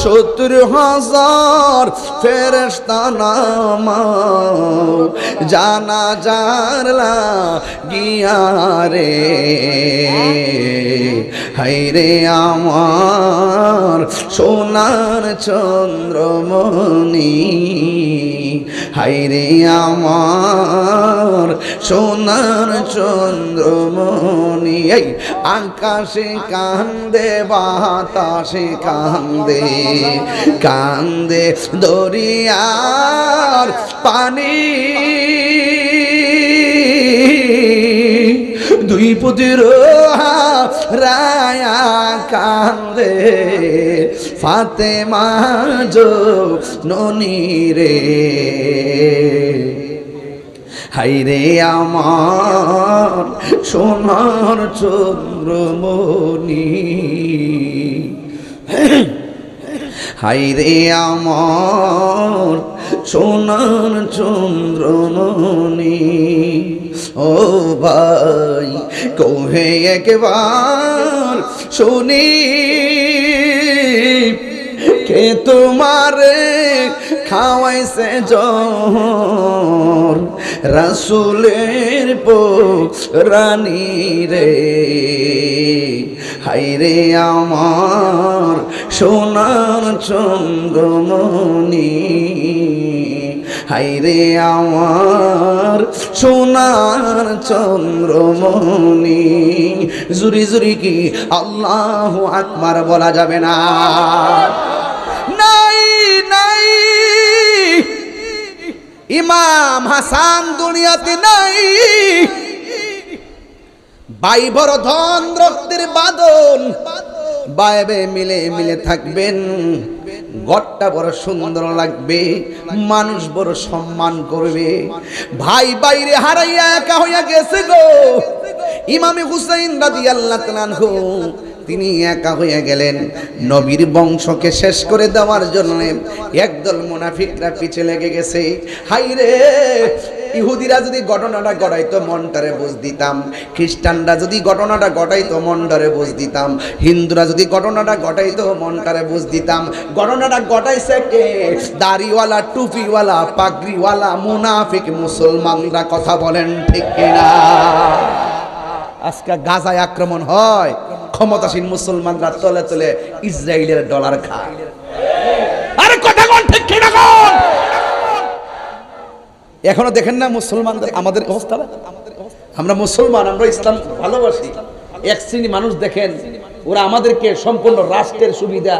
70,000 ফেরেশতা নামাও জানাজার লাগিয়া রে, হাইরে আমার সোনার চন্দ্রমণি, হাইরে আমার সোনার চন্দ্রমণি। এই আকাশে কান্দে বাতাসে কান্দে, কান্দে দরিয়ার পানি, দুই পুত্র রায়া কান্দে ফাতেমা জননী রে, হাইরে আমার সোনার চন্দ্রমণি, হাইরে আমার সোনার চন্দ্রমণি। ও ভাই কোহে একবার শুনি কে তোমারে খাওয়াইছে জোর রাসূলের রানী রে, হাইরে আমার সোনার চন্দ্রমণি, হাইরে আমার সোনার চন্দ্রমণি। জুরি জুরি কি আল্লাহু আকবার বলা যাবে না? নাই নাই ইমাম হাসান দুনিয়াতে নাই, ভাই বড় ধন রক্তের বাঁধন, বাইবে মিলে মিলে থাকবেন, ঘরটা বড় সুন্দর লাগবে, মানুষ বড় সম্মান করবে। ভাই বাইরে হারাইয়া একা হইয়া গেছে গো। ইমামে হুসাইন রাদিয়াল্লাহু তাআলা আনহু তিনি একা হয়ে গেলেন। নবীর বংশকে শেষ করে দেওয়ার জন্য একদল মুনাফিকরা পিছে লেগে গেছে। হাইরে ইহুদিরা যদি ঘটনাটা ঘটাইতো মনটারে বুঝ দিতাম, খ্রিস্টানরা যদি ঘটনাটা ঘটাইতো মনটারে বুঝ দিতাম, হিন্দুরা যদি ঘটনাটা ঘটাইতো মনটারে বুঝ দিতাম। ঘটনাটা ঘটাইছে কে? দাড়িওয়ালা, টুপিওয়ালা, পাগড়িওয়ালা মুনাফিক মুসলমানরা। কথা বলেন ঠিক কিনা? আজকে গাজায় আক্রমণ হয়, ক্ষমতাসীন মুসলমানরা তলে তলে ইসরায়েলের ডলার খায়। আরে কথা কোন ঠিক কিনা কোন? এখনো দেখেন না মুসলমানদের আমাদের অবস্থা? আমরা মুসলমান, আমরা ইসলাম ভালোবাসি। এক শ্রেণী মানুষ দেখেন, ওরা আমাদেরকে সম্পূর্ণ রাষ্ট্রের সুবিধা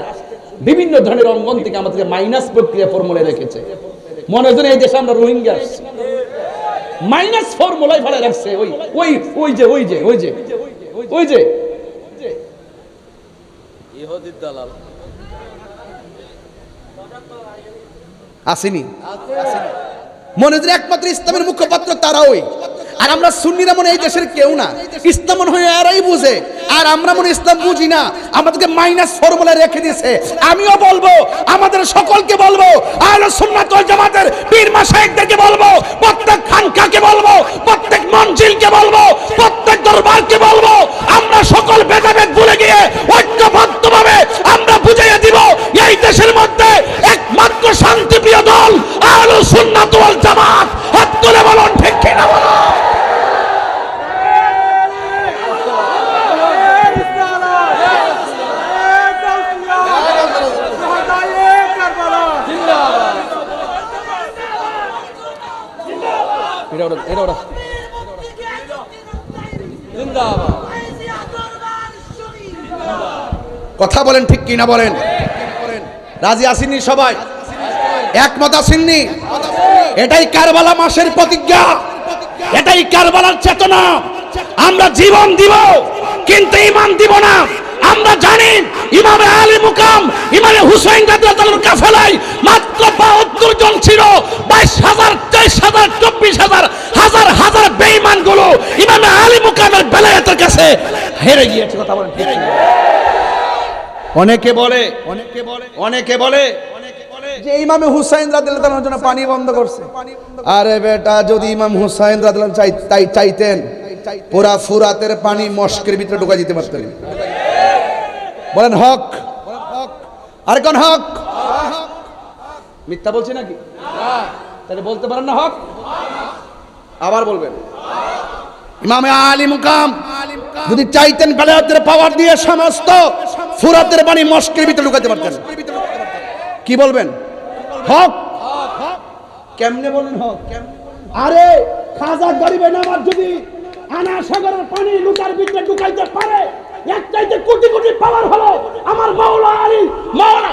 বিভিন্ন ধরনের অঙ্গন থেকে আমাদেরকে মাইনাস প্রক্রিয়া ফর্মুলায় রেখেছে। মনে হয় এই দেশে আমরা রোহিঙ্গা আসছি, মাইনাস ফর্মুলায় ফেলে রাখছে। ওই যে ইহুদির দালাল। আসেনি? মনে হয় একমাত্র ইসলামের মুখপাত্র তারাই, আর আমরা সুন্নিরা মনে এই দেশের কেউ না, ইসলাম মনে হয় এরাই বুঝে, আর আমরা মনে ইসলাম বুঝি না, আমাদেরকে মাইনাস ফর্মুলা রেখে দিয়েছে। আমিও বলবো, আমাদের সকলকে বলবো, আহলে সুন্নাত ওয়াল জামাতের পীর মাশায়েখদেরকে বলবো, প্রত্যেক খানকাকে বলবো, প্রত্যেক মঞ্জিলকে বলবো, প্রত্যেক দরবারকে বলবো, আমরা সকল ভেদাভেদ ভুলে গিয়ে ঐক্যবদ্ধভাবে আমরা বুঝিয়ে দিব এই দেশের মধ্যে একমাত্র শান্তিপ্রিয় দল আহলে সুন্নাত ওয়াল জামাত। হাত তুলে বলুন ঠিক কিনা বলুন। কথা বলেন ঠিক কিনা বলেন। রাজি আসেননি সবাই? একমত আসেননি? এটাই কারবালা মাসের প্রতিজ্ঞা, এটাই কারবালার চেতনা। আমরা জীবন দিব কিন্তু ঈমান দিব না। আমরা জানি ইমামে আলী মুকাম ইমামে হুসাইন রাদিয়াল্লাহু তাআলার কাফেলায় মাত্র ৭২ জন ছিল। ২২,০০০, ২৩,০০০, ২৪,০০০ হাজার হাজার বেঈমান গুলো ইমামে আলী মুকামের বেলায়েতের কাছে হেরে গিয়েছে। কথা বলেন ঠিক কিনা? অনেকে বলে যে ইমামে হুসাইন রাদিয়াল্লাহু তাআলার জন্য পানি বন্ধ করছে। আরে বেটা, যদি ইমাম হুসাইন রাদিয়াল্লাহু চাইতেন পুরা ফুরাতের পানি মস্কের ভিতরে ঢুকাই দিতে পারতেন। বলেন হক, আর কোন হক? মিথ্যা বলছি নাকি? তাহলে বলতে পারেন না হক? আবার বলবেন। ইমামে আলী মুকাম যদি চাইতেন বেলায়েতের পাওয়ার দিয়ে সমস্ত ফুরাতের পানি মস্কের ভিতরে ঢুকাতে পারতেন। কি বলবেন? হক। কেমনে বলেন হক? আরে খাজা গরিবে নামাজ যদি আনা সাগরের পানি লুকার ভিতরে ঢুকাইতে পারে, এক চাইতে কোটি কোটি পাওয়ার হলো আমার মাওলা আলী, মাওলা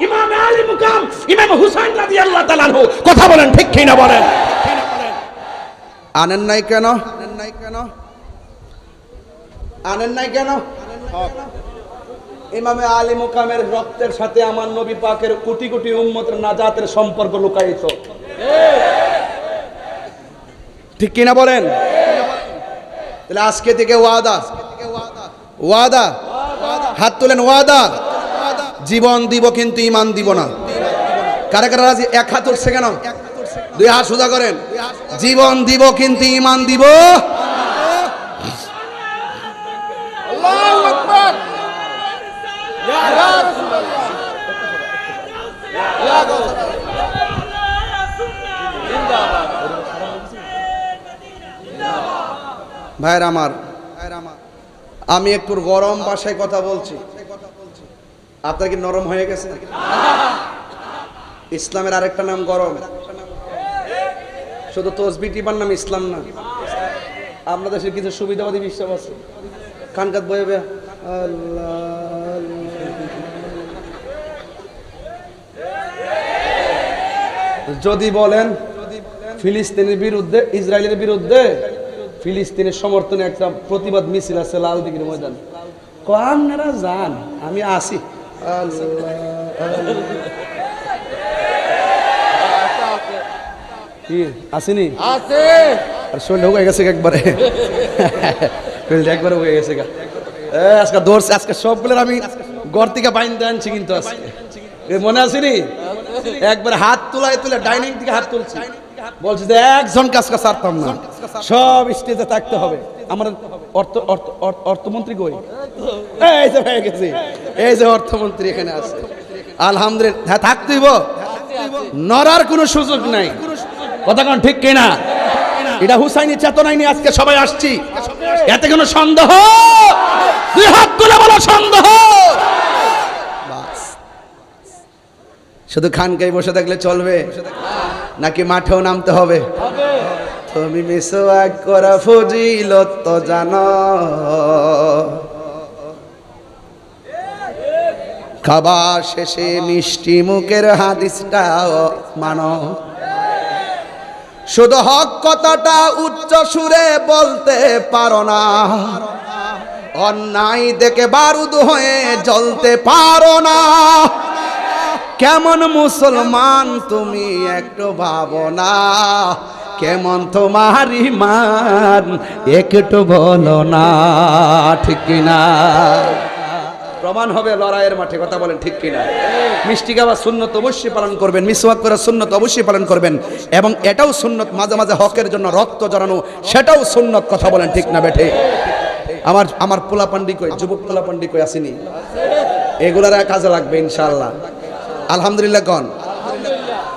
ইমাম আলী মুকাম ইমাম হুসাইন রাদিয়াল্লাহু তাআলা আনহু। কথা বলেন ঠিক কিনা বলেন। আনেন নাই কেন? আনেন নাই কেন? ইমামে আলী মুকামের রক্তের সাথে আমার নবী পাকের কোটি কোটি উম্মতের নাজাতের সম্পর্ক লুকায়িত। ঠিক কিনা বলেন? তাহলে আজকে থেকে ওয়াদা, হাত তুলেন, ওয়াদা, জীবন দিব কিন্তু ঈমান দিব না। কারা কারা রাজি? এক হাত উঠছে কেন? দুই হাত সোজা করেন। জীবন দিব কিন্তু ঈমান দিব। আল্লাহু আকবার। ভাইয়ের আমার, আমি একটু গরম ভাষায় কথা বলছি, আপনার কি নরম হয়ে গেছে? ইসলামের আরেকটা নাম গরম। শুধু তসবিহ টিপার নাম ইসলাম না। আপনাদের দেশের কিছু সুবিধাবাদী বিশ্বাস আছে, খানকাত বয়ে বে আল্লাহ, যদি বলেন ফিলিস্তিনের বিরুদ্ধে, ইসরায়েলের বিরুদ্ধে ফিলিস্তিনের সমর্থনে একটা প্রতিবাদ মিছিল আছে লাল দিঘির ময়দান, আপনারা যান, আমি আসি। কি আসেনি? আছে। আর শরীর হয়ে গেছে একবারে, একবারে হয়ে গেছে। আজকে দৌড়ছে, আজকে সবগুলোর আমি ঘর থেকে বাইন্দে আনছি, কিন্তু আজকে মনে আসেনি? একবার হাত তুলে ডাইনিং থেকে হাত তুলছি, বলছি যে একজন কাজ ছাড়তাম না, সব স্টেজে থাকতে হবে। আমার অর্থমন্ত্রী কই? এই যে হয়ে গেছে, এই যে অর্থমন্ত্রী এখানে আছে। আলহামদুলিল্লাহ, হ্যাঁ থাকতেইব, নড়ার কোনো সুযোগ নাই। কথা কোন ঠিক কিনা? এটা হুসাইনি চেতনাই নিয়ে আজকে সবাই আসছি, এতে কোনো সন্দেহ? দুই হাত তুলে বলো সন্দেহ। শুধু খানকায় বসে থাকলে চলবে নাকি মাঠেও নামতে হবে? তুমি মিসওয়াক করা ফজিলত তো জানো, খাবার শেষে মিষ্টি মুখের হাদিসটাও মানো। শুধু হক কথাটা উচ্চ সুরে বলতে পারো না, অন্যায় দেখে বারুদ হয়ে জ্বলতে পারো না। কেমন মুসলমান তুমি একটু ভাবনা, কেমন তোমার ঈমান একটু বলো না, ঠিক কিনা? প্রমাণ হবে লড়াইয়ের মাঠে, কথা বলেন ঠিক কিনা? মিষ্টি খাওয়া সুন্নত অবশ্যই পালন করবেন, মিসওয়াক করা সুন্নত অবশ্যই পালন করবেন, এবং এটাও সুন্নত মাঝে মাঝে হকের জন্য রক্ত জড়ানো, সেটাও সুন্নত, কথা বলেন ঠিক না বেঠে? আমার পোলা পান্ডি কই, যুবক পোলা পান্ডি কই আসেনি? এগুলার কাজে লাগবে ইনশাআল্লাহ। আলহামদুলিল্লাহ কন,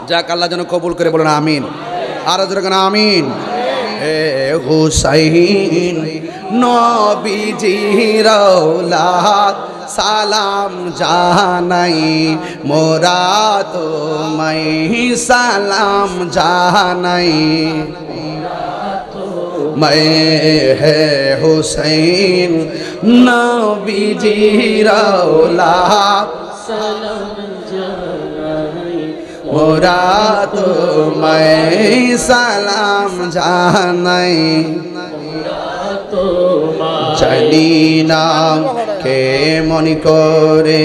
যাক আল্লাহ যেন কবুল করে, বলেন আমিন। আর জোরে কোন আমিন। হে হুসাইন নবীজির আওলাদ সালাম জানাই, মোরা তোমায় সালাম জানাই। मैं है हुसैन नबीजीर औलाद সালাম জানাই, मोरा तुम्हें सलाम জানাই। তোমার জানি না কে মনে করে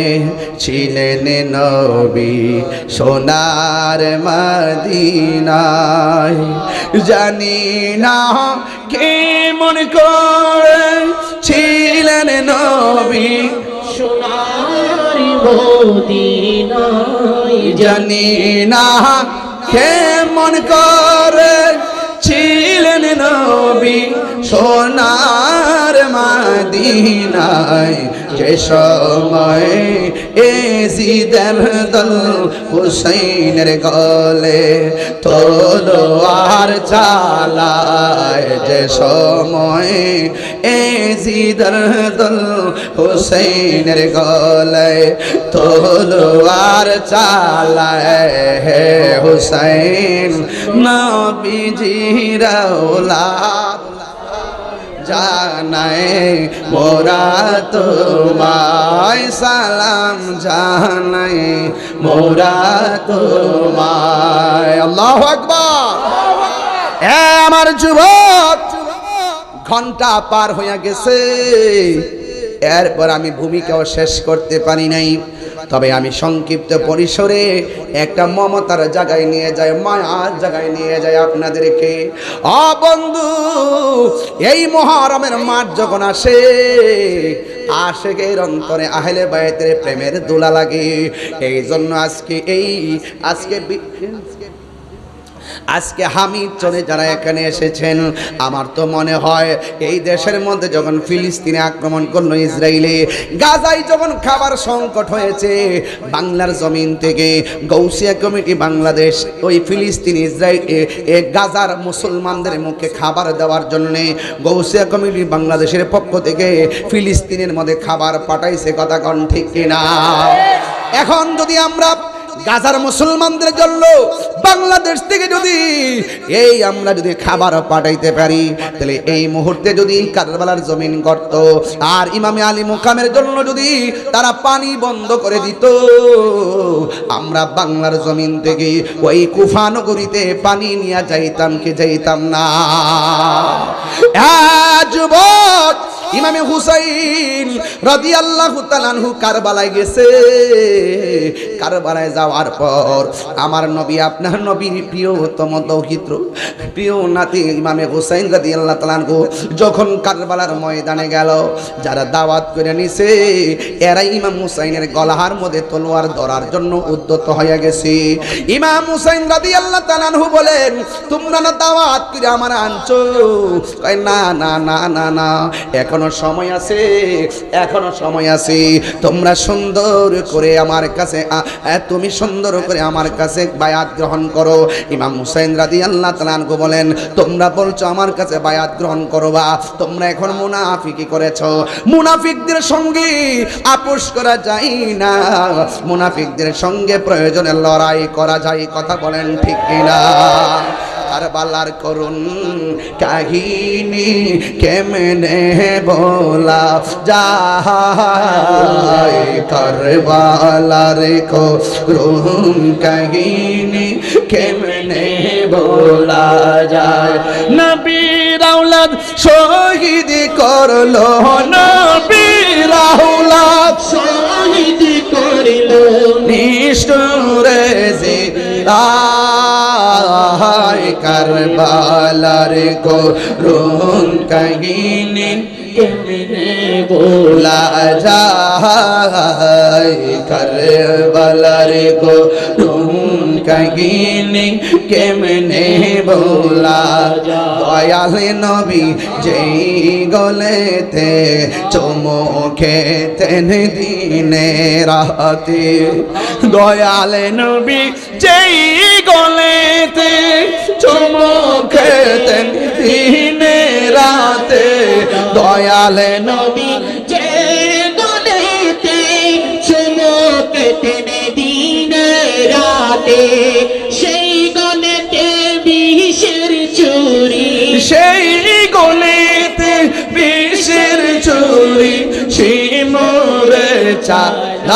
ছিলেন নবী সোনার মদিনায়, জানি না কে মনে করে ছিলেন নবী সোনার মদিনায়, জানি না কে মনে করে ছিলেন নবী সোনার মদিনায়, যে সময় এজিদের দল হুসাইনের গলে তলোয়ার চালায়, যে সময় এজিদের দল হুসাইনের গলে তলোয়ার চালায়, হে হুসাইন নবীজির औलाद জানাই, মোরা তোমায় সালাম জানাই, মোরা তোমায়। আল্লাহু আকবার। এ আমার যুবক, ঘন্টা পার হয়ে গেছে, এরপর আমি ভূমিকাও শেষ করতে পারি নাই, তবে আমি সংক্ষিপ্ত পরিসরে একটা মমতার জায়গায় নিয়ে যায়, মায়ার জায়গায় নিয়ে যায় আপনাদেরকে। বন্ধু, এই মুহররমের মাস যখন আসে, আশিকের অন্তরে আহলে বায়তের প্রেমের দোলা লাগে। এই জন্য আজকে হামিদ চলে যারা এখানে এসেছেন, আমার তো মনে হয় এই দেশের মধ্যে যখন ফিলিস্তিনে আক্রমণ করলো ইসরায়েলে, গাজায় যখন খাবার সংকট হয়েছে, বাংলার জমিন থেকে গৌসিয়া কমিটি বাংলাদেশ ওই ফিলিস্তিন ইসরায়েল গাজার মুসলমানদের মুখে খাবার দেওয়ার জন্য গৌসিয়া কমিটি বাংলাদেশের পক্ষ থেকে ফিলিস্তিনের মধ্যে খাবার পাঠাইছে, কথা কোন ঠিক কিনা? এখন যদি আমরা গাজার মুসলমানদের জন্য বাংলাদেশ থেকে আমরা যদি খাবার পাঠাইতে পারি, তাহলে এই মুহূর্তে যদি কারবালার জমিন গর্ত আর ইমামে আলী মুকামের জন্য যদি তারা পানি বন্ধ করে দিত, আমরা বাংলার জমিন থেকে ওই কুফা নগরীতে পানি নিয়ে যাইতাম কি যাইতাম না? যুবক, ইমামে হুসাইন রাদিয়াল্লাহু তাআলা আনহু কারবালায় গেছে। কারবালায় যাওয়ার পর আমার নবী, আপনার নবীর প্রিয়তম দৌহিত্র, প্রিয় নাতি ইমামে হুসাইন রাদিয়াল্লাহু তাআলা আনহু যখন কারবালার ময়দানে গেল, যারা দাওয়াত করে নিছে এরা ইমাম হুসাইনের গলার মধ্যে তলোয়ার ধরার জন্য উদ্যত হয়ে গেছে। ইমাম হুসাইন রাদিয়াল্লাহু তাআলা আনহু বলেন, তোমরা না দাওয়াত করে আমার আনছো? কয় না না না না না, এখনো সময় আছে, এখনো সময় আছে, তোমরা সুন্দর করে আমার কাছে, তুমি সুন্দর করে আমার কাছে বায়াত গ্রহণ করো। ইমাম হুসাইন রাদিয়াল্লাহু তাআলা আনহু বলেন, তোমরা বলছো আমার কাছে বায়াত গ্রহণ করবা, তোমরা এখন মুনাফিকি করেছো। মুনাফিকদের সঙ্গে আপোষ করা যায় না, মুনাফিকদের সঙ্গে প্রয়োজনে লড়াই করা যায়, কথা বলেন ঠিক কিনা? কারবালার করুন কাহিনী কেমনে বলা যায়, কারবালার করুন কাহিনী কেমনে বলা যায়। নবীর আওলাদ শহীদ করলো, নবীর আওলাদ শহীদ করলো নিষ্ঠুরে জিরায় কারবালার করুণ কাহিনী কেমনে বলা লা যায় কারবালার করুণ কাহিনী কেমনে বলা দয়াল নবী যেই গলেতে চুমো খেতেন দিনে রাতে দয়াল নবী যেই গলেতে চুমো খেতেন দিনে রাতে দয়াল নবী যে গলেতে চুমুকেতেন দিনে রাতে সেই গলেতে বিষের চুরি সেই গলেতে বিষের চুরি শিমরে চালাই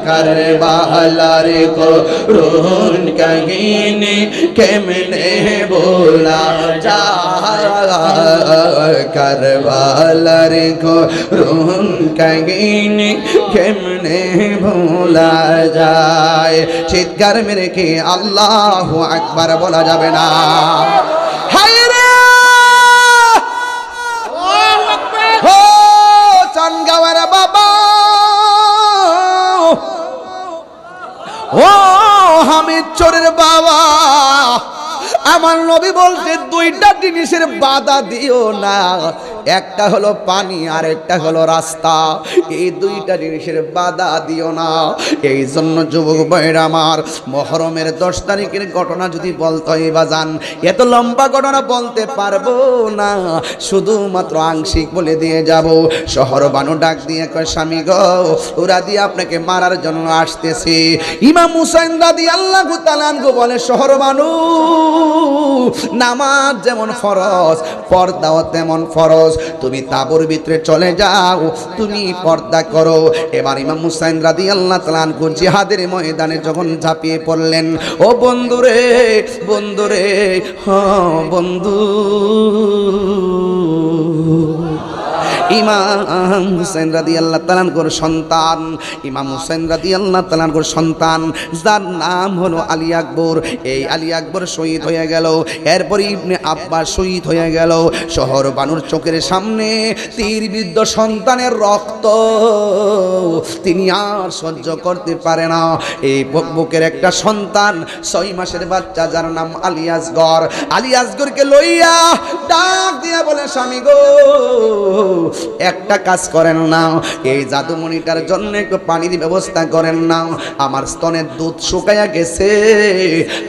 কারবালার করুণ কাহিনী কেমনে বলা যায় কারবালার করুণ কাহিনী কেমনে ভোলা যায় চিৎকার মেরে কি আল্লাহু আকবার বলা যাবে না হায় রে ও চানগাঁওয়ের বাবা ও হামিদ চোরের বাবা আমার নবী বলছে দুইটা জিনিসের বাধা দিও না একটা হলো পানি আর একটা হলো রাস্তা এই দুইটা জিনিসের বাধা দিও না এই জন্য যুবক ভাইরা আমার মুহররমের 10 তারিখের ঘটনা যদি বলতে হয় বাজান এত লম্বা ঘটনা বলতে পারবো না শুধুমাত্র আংশিক বলে দিয়ে যাব শহর বানু ডাক দিয়ে কয় স্বামী গো ওরা দিয়ে আপনাকে মারার জন্য আসতেছে ইমাম হুসাইন রাদিয়াল্লাহু তাআলা আনহু বলে শহর বানু নামাজ যেমন ফরজ পর্দাও তেমন ফরজ তুমি তাবুর ভিতরে চলে যাও তুমি পর্দা করো এবার ইমাম হুসাইন রাদিয়াল্লাহু তাআলা আনহু জিহাদের ময়দানে যখন ঝাঁপিয়ে পড়লেন ও বন্ধুরে বন্ধুরে বন্ধু ইমাম হুসাইন রাদিয়াল্লাহু তাআলা আনহুর সন্তান ইমাম হুসাইন রাদিয়াল্লাহু তাআলা আনহুর সন্তান যার নাম হলো আলী আকবর এই আলী আকবর শহীদ হয়ে গেল এরপর ইবনে আব্বাস শহীদ হয়ে গেল শহর বানুর চোখের সামনে তীরবিদ্ধ সন্তানের রক্ত তিনি আর সহ্য করতে পারে না এই বুকের একটা সন্তান 6 মাসের বাচ্চা যার নাম আলী আসগরকে লইয়া ডাক দিয়া বলে স্বামী গো একটা কাজ করেন না এই জাদুমণিটার জন্য একটু পানির ব্যবস্থা করেন না আমার স্তনের দুধ শুকায়া গেছে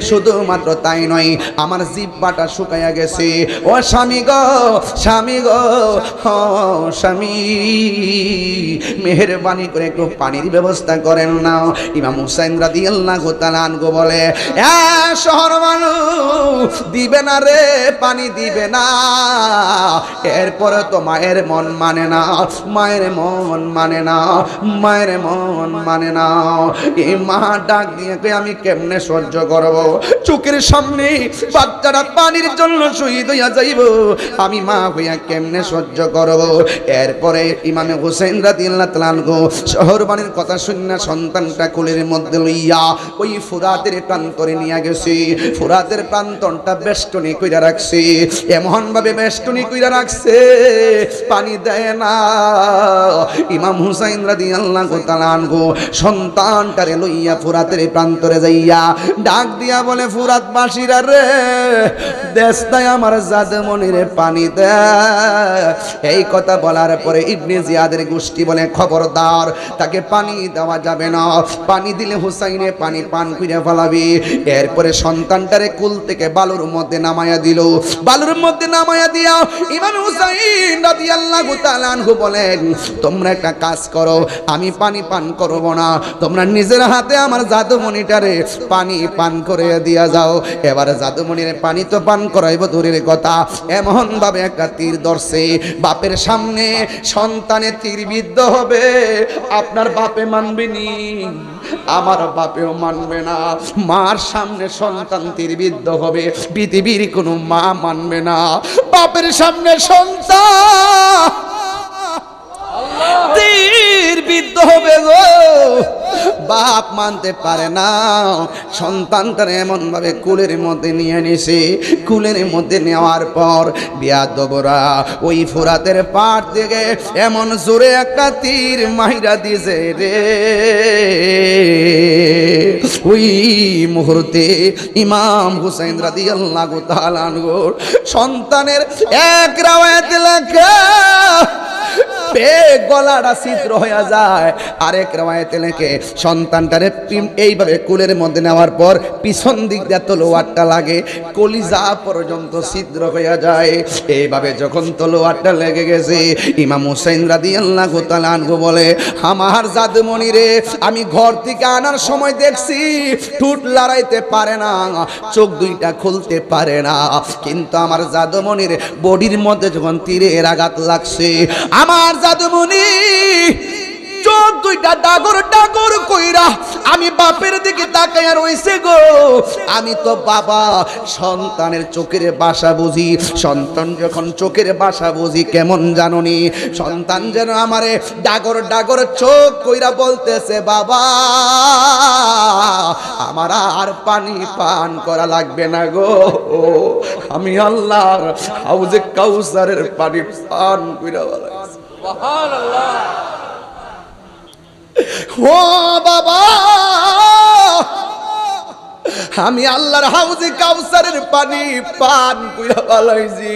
শুধুমাত্র তাই নয় আমার জিহ্বাটা শুকায়া গেছে ও স্বামী গো স্বামী মেহেরবানি করে একটু পানির ব্যবস্থা করেন না ইমাম হুসাইন রাদিয়াল্লাহু তাআলা আনহু বলে শহর মানুষ দিবে না রে পানি দিবে না এরপরে তো মায়ের মন মানে না মায়ের মন মানে না এই মা ডাক দিয়ে আমি কেমনে সহ্য করব চোখের সামনে বাচ্চারা পানির জন্য শহীদ হইয়া যাইব আমি মা হইয়া কেমনে সহ্য করব এরপরে ইমাম হুসাইন রাদিয়াল্লাহু তাআলা আনহু শহর বাণীর কথা শুনে সন্তানটা কোলের মধ্যে লইয়া ওই ফুরাতের প্রান্তরে নিয়ে গেছে ফুরাতের প্রান্তনটা বেষ্টনী কইরা রাখছে এমন ভাবে বেষ্টনী কইরা রাখছে পানি দেয় না ইমাম হুসাইন রাদিয়াল্লাহু তাআলা আনহু সন্তানটারে লইয়া ফুরাতের প্রান্তরে যাইয়া ডাক দিয়া বলে ফুরাতবাসীরা রে দেশটাই আমার জাদুমণিরে পানি দে এই কথা বলার পরে ইবনে জিয়াদের গোষ্ঠী বলে খবরদার তাকে পানি দেওয়া যাবে না পানি দিলে হুসাইনে পানি পান করে ফেলাবে এরপরে সন্তানটারে কুল থেকে বালুর মধ্যে নামায়া দিল বালুর মধ্যে নামায়া দিয়া ইমাম হুসাইন রাদিয়াল্লাহু তাআলা আনহু বলেন তোমরা একটা কাজ করো আমি পানি পান করব না তোমরা নিজের হাতে আমার জাদুমণিটারে পানি পান করে দিয়া যাও এবার জাদুমণির পানি তো পান করাইব দূরের কথা এমন ভাবে একটা তীর ধরছে বাপের সামনে সন্তানে তীর বিদ্ধ হবে আপনার বাপে মানবে নি আমার বাপেও মানবে না মার সামনে সন্তান তীর বিদ্ধ হবে পৃথিবীর কোনো মা মানবে না বাপের সামনে সন্তান তীর বিদ্ধ হবে গো। বাপ মানতে পারে না, সন্তানটার এমন ভাবে কুলের মধ্যে নিয়ে নিছে। কুলের মধ্যে নেওয়ার পর বিয়াদবরা ওই ফোরাতের পাড় থেকে এমন জোরে একটা তীর মাইরা দিছে রে। ওই মুহূর্তে ইমাম হুসাইন রাদিয়াল্লাহু তাআলা আনহুর সন্তানের এক রাওয়ায়াতে লেখা গলাটা ছিদ্র হয়ে যায়, আরেক রাওয়ায়াতে লেখে সন্তানটারে এইভাবে কুলের মধ্যে নেওয়ার পর পিছন দিক দিয়ে তলোয়ারটা লাগে, কলিজা পর্যন্ত ছিদ্র হয়ে যায়। এইভাবে যখন তলোয়ারটা লেগে গেছে, ইমাম হুসাইন রাদিয়াল্লাহু তাআলা আনহু বলে, আমার জাদুমণি রে, আমি ঘর থেকে আনার সময় দেখছি ঠোঁট লড়াইতে পারে না, চোখ দুইটা খুলতে পারে না, কিন্তু আমার জাদুমণির বডির মধ্যে যখন তীরের আঘাত লাগছে, আমার জাদুমণি চোখ দুইটা ডাগর ডাগর কইরা আমি বাপের দিকে তাকায়া রইছে গো। আমি তো বাবা, সন্তানের চোখের ভাষা বুঝি। সন্তান যখন চোখের ভাষা বুঝি কেমন জাননি, সন্তান যেন আমারে ডাগর ডাগর চোখ কইরা বলতেছে, বাবা আমার আর পানি পান করা লাগবে না গো, আমি আল্লাহর হাউজে কাউসারের পানি পান কইরা বলাইছি। সুবহানাল্লাহ। ও বাবা, আমি আল্লাহর হাউজে কাউসারের পানি পান কইরা বলাইছি।